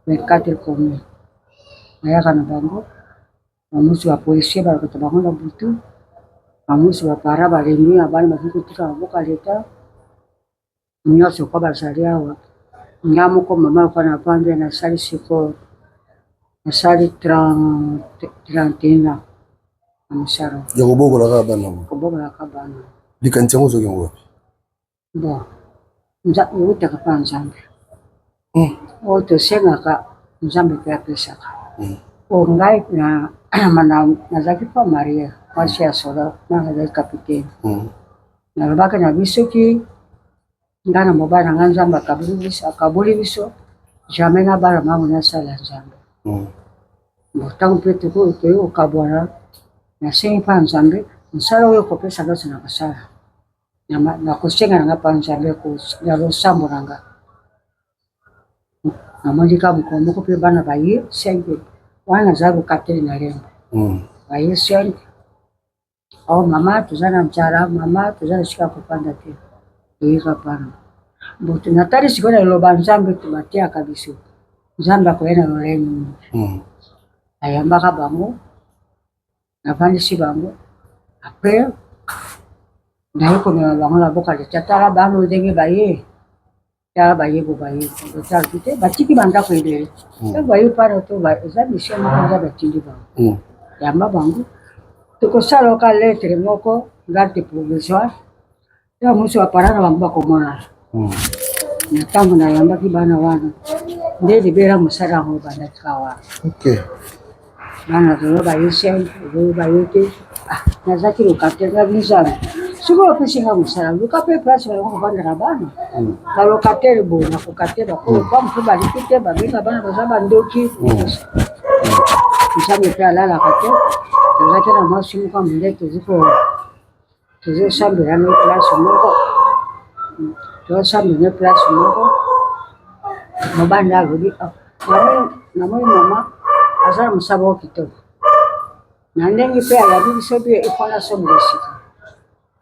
Speaker 14: 24 komi. Ayaka na bango. Bamusi wa policier balakota bango na butu. Bamusi wa para balengi abana bazikutika boka leta. Nyonso kwa bazali awa. Nyamo ko mama kwa na pande na sali siko na sali 31 amsharo.
Speaker 1: Ya kubogo la bana.
Speaker 14: Kubogo la bana.
Speaker 1: Likantia ngozo kengo.
Speaker 14: Bo. Nja uta ka panzambe. Oto senga ka nzambe kwa pesa ka. Ngai na mana nazaki pa Maria kwasi ya soda na ngai kapiteni. Na babaka na bisoki ngana mobana nganzamba kabuli biso jamais na bara mamu na sala nzambe. Tangu petu ko to kabwana na sengi pa nzambe nsala oyo kopesa gaso na kasala. Na kusenga na pa nzambe ko ya losambo nanga. Na mondika mkomo ko pe bana bayi sengi wana zabu kateli na rembo. Bayi sengi. Oh mama tuzana mchara mama tuzana shika kupanda te. Ika pana. Bote natari sikona loba nzambe tubatia kabisa. Nzambe akoena loreni. Ayambaka bango. Navandi si bango. Après ndayiko na bango la boka leta tala bango ndenge baye. Tala baye bo baye. Tala kite batiki banda ko ide. Tala baye para to ba nzambe si amaka batindi bango. Yamba bango. Tuko salo ka lettre moko garde provisoire. Ya musu aparana bamba komona. Na tangu na yamba kibana wana. Nde libera musara ho bana kawa.
Speaker 1: Okay.
Speaker 14: Bana zo ba yese, zo ba yote. Na zaki lokatera bizana. Suko pesinga musara, lukape place ba ko bana bana. Ba lokatera bo na ko katera ko ba mtu ba likite ba benga bana bazaba ndoki. Kisha mpe alala katera. Zaki na masimu kama ndete ziko tuzo sambe na place moko. Tuzo sambe na place moko. Mabanda gobi. Na mama azara musabo kitoko. Na ndengi pe ala bibi sobi ifana sombe shika.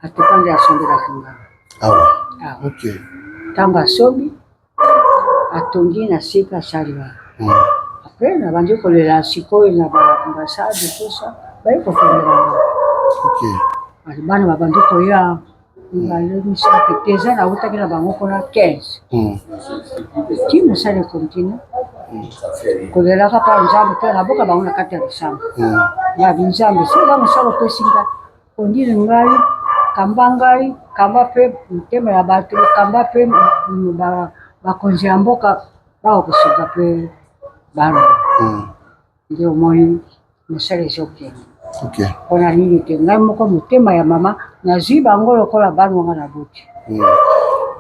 Speaker 14: Atupande asombe la kinga.
Speaker 1: Awa. Okay.
Speaker 14: Tamba sobi atongi na sika shaliwa. Après na bandi ko le siko na ba ambassade tout ça. Bayi ko fera.
Speaker 1: Okay.
Speaker 14: Bana babandi ko ya ngalo sa peteza na uta kina bango kona 15. Ki musale continue. Ko le la ka nzambe to na boka bango na kati ya shamba. Ya nzambe so ba musalo ko singa. Kondile ngali kambangai kamba pe mtema ya batu kamba pe ba konzi amboka ba ko soka pe bana. Ndio moyo musale shoke.
Speaker 1: Okay.
Speaker 14: Kona nini te ngai moko mutema ya mama na ziba ngolo kola bana nga na boti.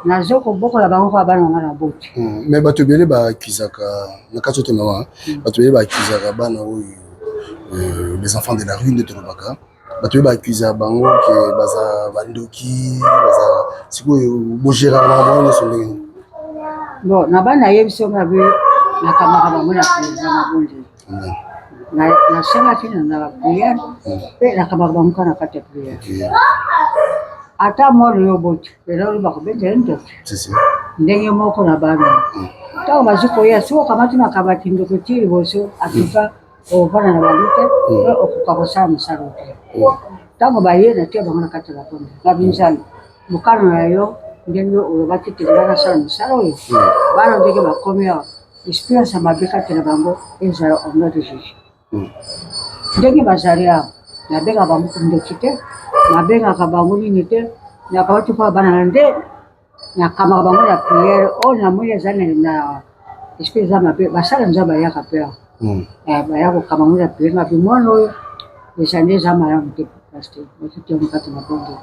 Speaker 14: Na zoko boko la bango kwa bana nga na boti.
Speaker 1: Mais bato bele ba kizaka na kato mama bato bele ba kizaka bana oyo les enfants de la rue de Tolobaka. Bato bele ba kizaka bango ke baza bandoki baza siko bo gérer na bango so ndenge.
Speaker 14: Bon na bana yebiso ngabe na kamaka bango na président na bonde. Na senga fina na prière pe na kaba banka na kati prière ata moro yo boti pero ba ko bete ndo
Speaker 1: sisi
Speaker 14: ndenge moko na bana ta maziko ya sio kama tuna kabati ndoko tiri boso atuka ovanda na bango te okoka kosala mosala te ntango baye na te bango na kati ya bakonde babinzani mokano na yo ndenge olobaki te bana nasala mosala oyo bana ndenge bakomi awa experience ya mabe kati na bango ezala au nom de Jésus ndenge bazali awa nabengaka bango ndeki te nabengaka bango nini te nakawati mpo bana na nde nakamaka bango na priere oyo namoni ezali na esprit eza mabe basala nzambe bayaka mpe awa baya kokama bango na priere mabe mwana oyo eza nde eza malamu te paster bakitiango kati na bongo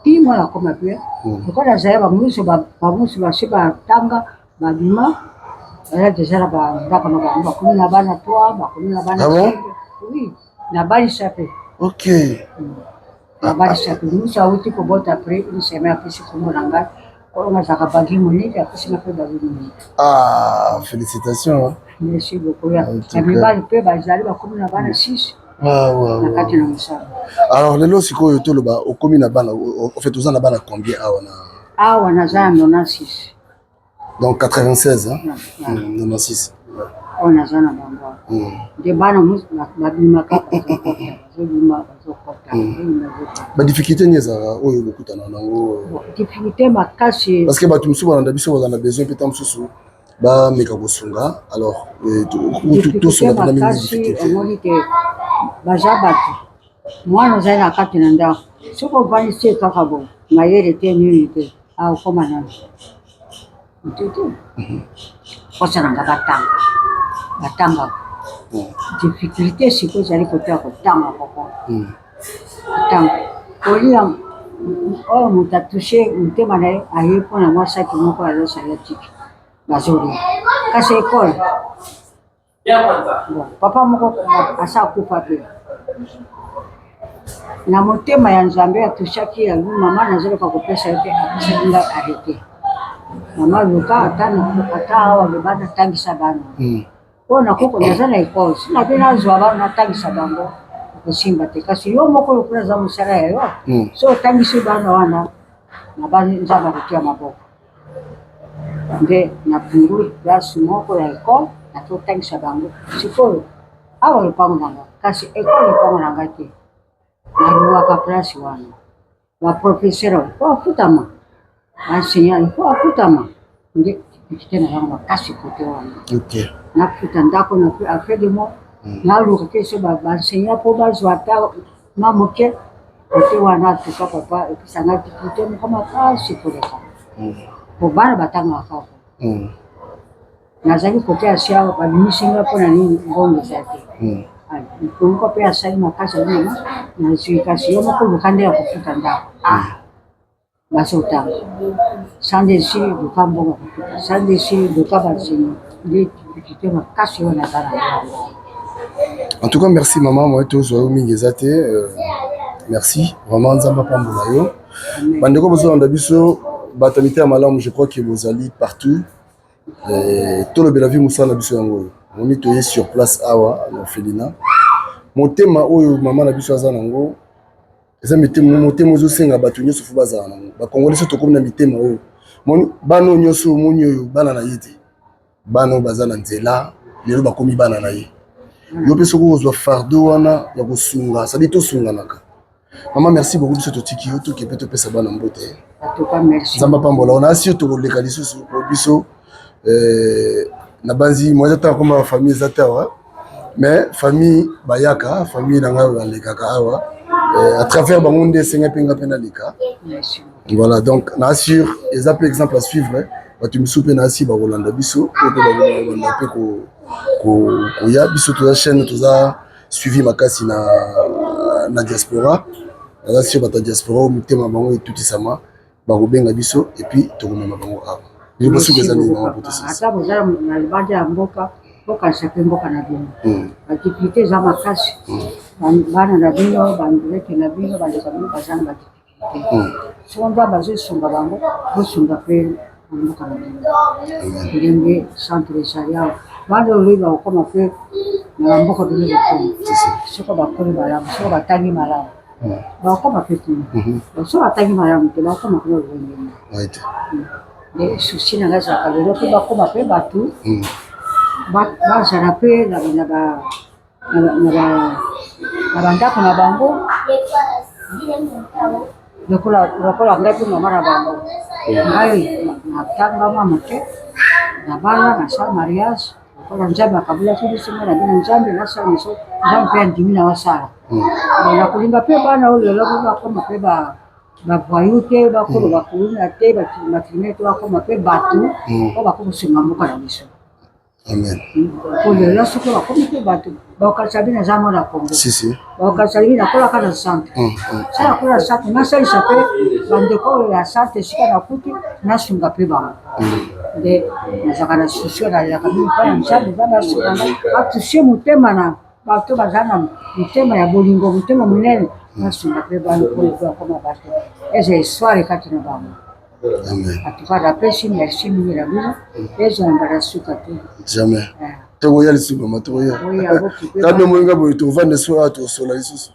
Speaker 14: ti mwana akoma mpe lokola azali bamusu basi batanga babima baza deja na bandako na bango bakomi na bana 3 bakomi na bana oui nabalisa mpe nabalisa mpe musu awuti kobota apres une semaine apesi kombo na ngai oyo nazalaka bangi monike apesinga mpe bangi monike
Speaker 1: félicitations
Speaker 14: merci beaucoup ya mibali mpe bazali bakomi na bana 6 na kati na mosala
Speaker 1: alors lelo sikoyo toloba okomi na bana ofait oza na bana combien
Speaker 14: awa naza na 96
Speaker 1: donc 96 96
Speaker 14: oyo naza na bango nde bana babimaka bazobima bazokota
Speaker 1: badifficulté nini ezalaka oyo bokutana nango
Speaker 14: difficulté makasi
Speaker 1: parce que bato mosusu balanda biso bazala na besoin mpe ta mosusu bameka kosunga alors tosunga mpena
Speaker 14: makasi omoni te baza bato mwana ozali na kati na ndako soki ovandisi te kaka bo mayele te nini te akokoma nano tete kosalanga batanga difficulté sikoyo ezali kote ya kotanga koko kotanga kolia oyo moto atushe motema na ye aye mpona mwasaki moko azosala tiki bazolia kasi ekole papa moko asa akufa mpe na motema ya nzambe atushaki yango mama nazoloka kopesa yo te apesaki ngai arrete mama luka ata awa bebana tangisa bana oyo nakoko naza na ekole sina mpe nazwa bana natangisa bango kosimba te kasi yo moko lokola aza mosala ya yo so otangisi bana wana na banzambe akotia maboko nde napunguli place moko ya ekole natotangisa bango sikoyo awa lopango nanga kasi ekole lopango nanga te naluwaka place wana baprofesseur po afutama baenseignant po afutama nde tikite na yango makasi kote wana nafuta ndako na affaire de mo naluka te so baenseignant po bazwa ata ma moke kote wana tuka papa episanga tikite moko makasi koleka po bana batangaka kaka nazali kote ya sia babimisinga mpona nini ngongo eza te moko mpe asali makasi alina nazwi kasi yo moko luka nde ya kofuta ndako bazotanga sandesi luka mbongo kofuta sandesi luka banseignant nde difficulté makasi oyo naza na
Speaker 1: en tout cas merci maman moi tozwa yo mingi eza te merci vraiment nzambe apambola yo bandeko bozolanda biso batamite ya malamu je crois que bozali partout tolobela vi mosala na biso yango oyo moni toye sur place awa na orphelinat motema oyo mama na biso aza nango eza motema ozosenga bato nyonso fo bazala nango bakongoli so tokomi na mitema oyo bana oyo nyonso omoni oyo bana na ye te bana oyo baza na nzela lelo bakomi bana na ye yo mpe soki ozwa fardeau wana ya kosunga sadi tosunganaka mama merci beaucoup biso totiki yo toke mpe topesa bana mbote nzambe apambola ona asi yo tokoleka lisusu po biso na banzi moi eza koma famille eza te awa mais famille bayaka famille na ngai balekaka awa à travers bango nde esenga mpe nga mpe naleka voilà donc na assure eza mpe exemple à suivre bato misu mpe na asi bakolanda biso oyo mpe babanda mpe koya biso toza chaîne toza suivi makasi na diaspora naza sur bato ya diaspora oyo mitema bango etutisama bakobenga biso epuis tokomema bango awa
Speaker 14: ata bozala na libanda ya mboka bokanisa mpe mboka na bino badifficulté eza makasi bana na bino bandileke na bino bandeka bino baza na badifficulté soki mba bazosunga bango bosunga mpe mboka na bino ndenge centre ezali awa bana oyo bakokoma mpe na bamboka bino bokoma soko bakoli malamu soko batangi malamu bakokoma mpe kuna soko batangi malamu te bakokoma kuna lolengeni susi na ngai ezalaka lelo mpe bakoma mpe bato bazala mpe na na bandako na bango lokola ngai mpe mama na bango ngai natangama moke na bala nasala mariage lokola nzambe akabulaki biso ngai na bino nzambe nasala miso nzambe mpe andimi na wasala nakolinga mpe bana oyo lelo bakoma mpe bavoyu te bakolo bakuluna te batrime te bakoma mpe bato po bakokosenga mboka na biso po lelo soki bakomi mpe bato bakokalisa bino aza mwana kongo bakokalisa bino nakolaka na centre sala kola na centre nasalisa mpe bandeko oyo ya centre esika nakuti nasunga mpe bango nde nazalaka na susio nalelaka bino mpa na nzambe nzambe asunga ngai batusie motema na bato baza na motema ya bolingo motema monene nasunga mpe bano po akoma bato eza histoire kati na bango atuka napesi merci mingi na bino ezwanga na suka te
Speaker 1: jamais tokoya lisusu mama tokoya kambe moyinga boye tovanda so awa tosola lisusu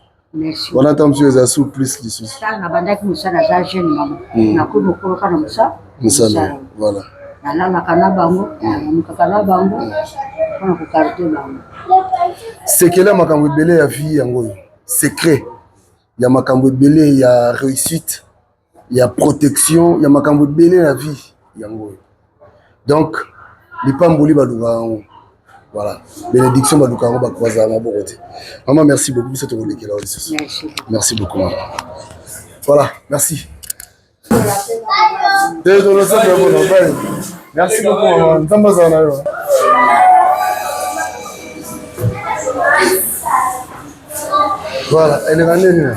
Speaker 1: wana ta mosusu eza su plus lisusu
Speaker 14: tala na bandaki mosala aza jeune mama nakomi okoloka na
Speaker 1: mosala voilà
Speaker 14: nalalaka na bango namamukaka na bango mpona kokarite bango
Speaker 1: sekele ya makambo ebele ya vie yango oyo secret ya makambo ebele ya réussite ya protection ya makambo ebele na vie yango oyo donc lipamboli balukaka yango voilà bénédiction balukaka yango bakozala maboko te mama merci beaucoup biso tokolekela lisusu merci beaucoup mama voilà merci merci beaucoup mama nzambe azala na yo voilà eleka nini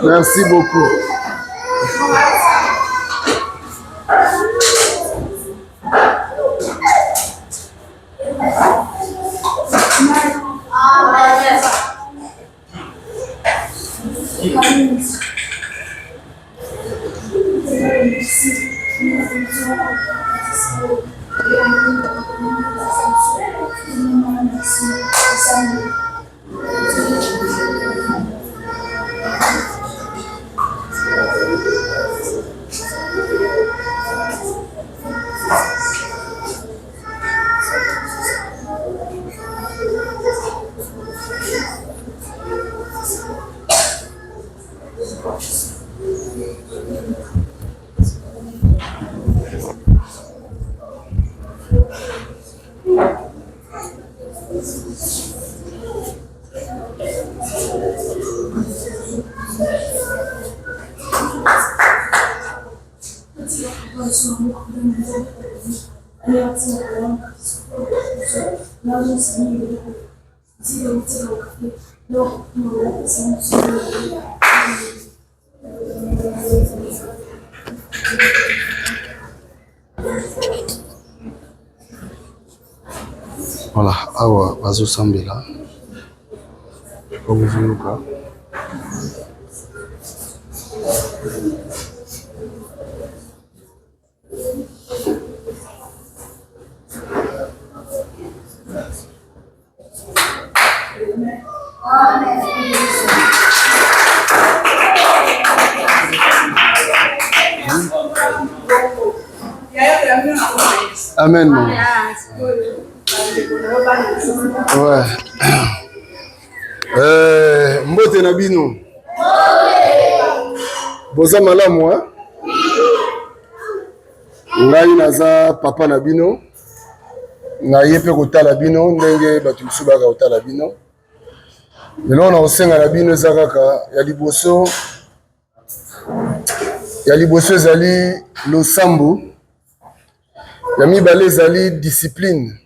Speaker 1: Merci beaucoup. Voilà, awa bazosambela okovunuka Amen. Ouais. Mbote na bino. Boza malamu hein? Ngai naza papa na bino. Na yepe kotala bino ndenge batu misusu baka kotala bino. Lelo na osenga na bino eza kaka ya liboso ezali losambo. Ya mibale ezali discipline.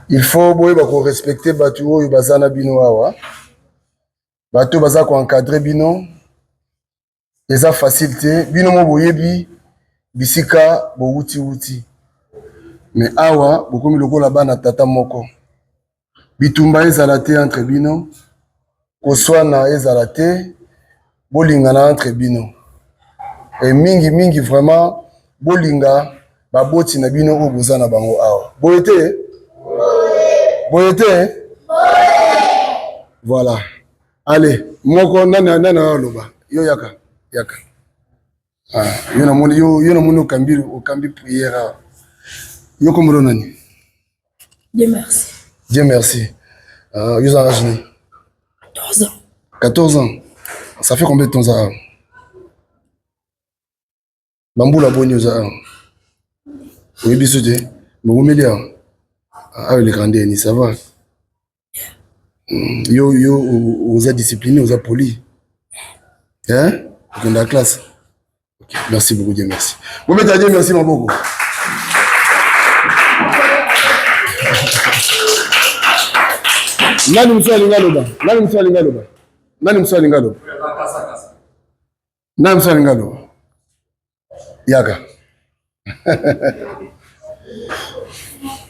Speaker 1: Il faut boyeba ko respecter batu oyo bazana bino awa. Batu baza ko encadrer bino. Eza facilité bino mo boyebi bisika bouti. Mais awa, beaucoup de lokola bana tata moko. Bitumba ezalate entre bino. Koswana ezalate. Bolingana entre bino. Et mingi vraiment, bolinga, baboti na bino o bozana bango awa. Boyete? Boyete? Voilà. Allez, moko nana loba. Yo yaka. Ah, yo na moni okambi prière. Yo komolo nani?
Speaker 15: Dieu merci.
Speaker 1: Dieu merci. Yo za rajni.
Speaker 15: 14 ans.
Speaker 1: 14 ans. Ça fait combien de temps ça? Bamboula boni yo za. Oui bisote. Mogomelia. Ah les grands ni ça va. Yo oza discipliné, oza poli. Hein? Dans la classe. Okay. Merci beaucoup, Dieu merci. Vous mettez à Dieu merci, mon beaucoup. Nani mswa lingaloba. Yaka.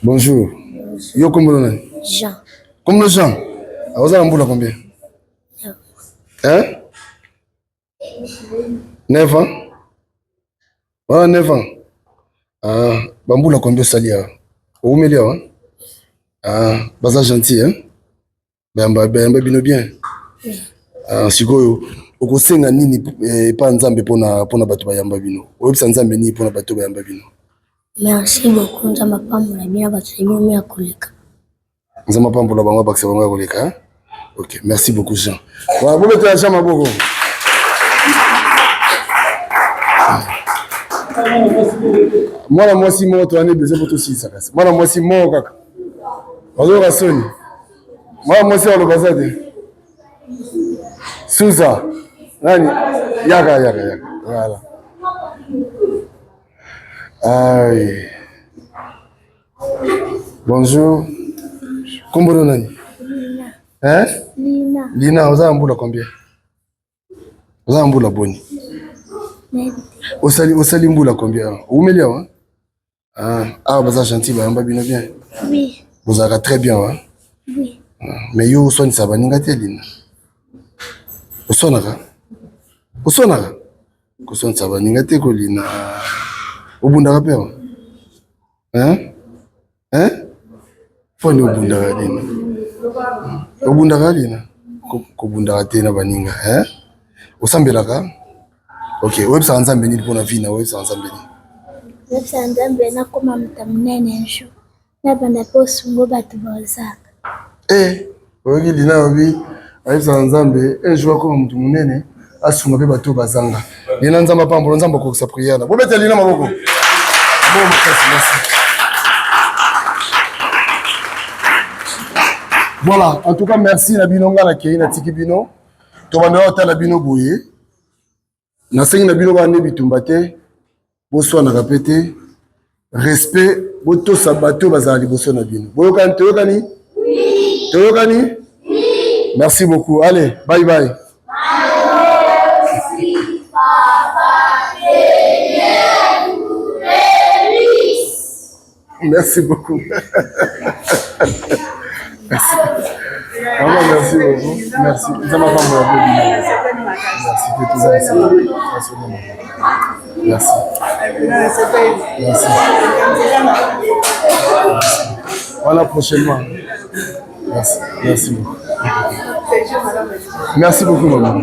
Speaker 1: Bonjour. Yo comment on est?
Speaker 15: Jean.
Speaker 1: Comment Jean? Vous avez un boulot combien? Hein? 9 ans? Ah, 9 ans. Ah, bamboula combien salia? Où me hein? Ah, baza gentil, hein? Bamba bino bien. Ah, sikoyo. Okosenga nini pa nzambe pona bato bayamba bino. Oyebisa nzambe nini pona bato bayamba bino.
Speaker 15: Merci beaucoup nzamba pambola bino bato bino ya koleka.
Speaker 1: Nzamba pambola bango bakse bango ya koleka, hein? Ok, merci beaucoup Jean. Voilà, vous mettez la chambre à Bogo. Moi si moi tu as besoin pour tout ça. Moi si moi kaka. Ozo rasoni. Moi si on le bazade. Souza. Nani? Yaka. Voilà. Aïe. Bonjour. Comment nani? Hein? Lina, vous avez un boulot combien? Vous avez un boulot boni. Osali mboula combien? Où me l'a, hein? Ah, vous êtes gentil, vous bien.
Speaker 15: Oui.
Speaker 1: Vous êtes très bien, hein?
Speaker 15: Oui.
Speaker 1: Mais yo soigne ça va n'ingate Lina. Osonaka. Kosogne ça va n'ingate ko Lina. Obundaka pe. Hein? Foni obundaka Lina. Obundaka Lina. Kobundaka te na baninga, hein? Osambelaka? Ok, websa nzambe ni pona vie na websa nzambe ni.
Speaker 15: Websa nzambe na koma mutamunene nsho. Na banda posungo batu bozaka.
Speaker 1: Ogi Lina obi websa nzambe jour koma mutamunene asunga pe batu bazanga. Lina nzamba pambola nzamba ko sa prière na. Bobete Lina maboko. Bon merci. Voilà, en tout cas merci na binonga na kei na tiki bino. To banda ota la bino boye. Na sengi na bino ba ne bitumba te. Boso na kapete. Respect boto sabato bazali boso na bino. Boyokani toyokani? Oui. Toyokani? Oui. Merci beaucoup. Allez, bye bye. Merci papa. Merci beaucoup. Merci. Maman, merci beaucoup. Merci. Ça m'a pas mal. Merci de tout ça. Merci. Merci. Voilà prochainement. Merci. Merci beaucoup. Merci beaucoup, maman.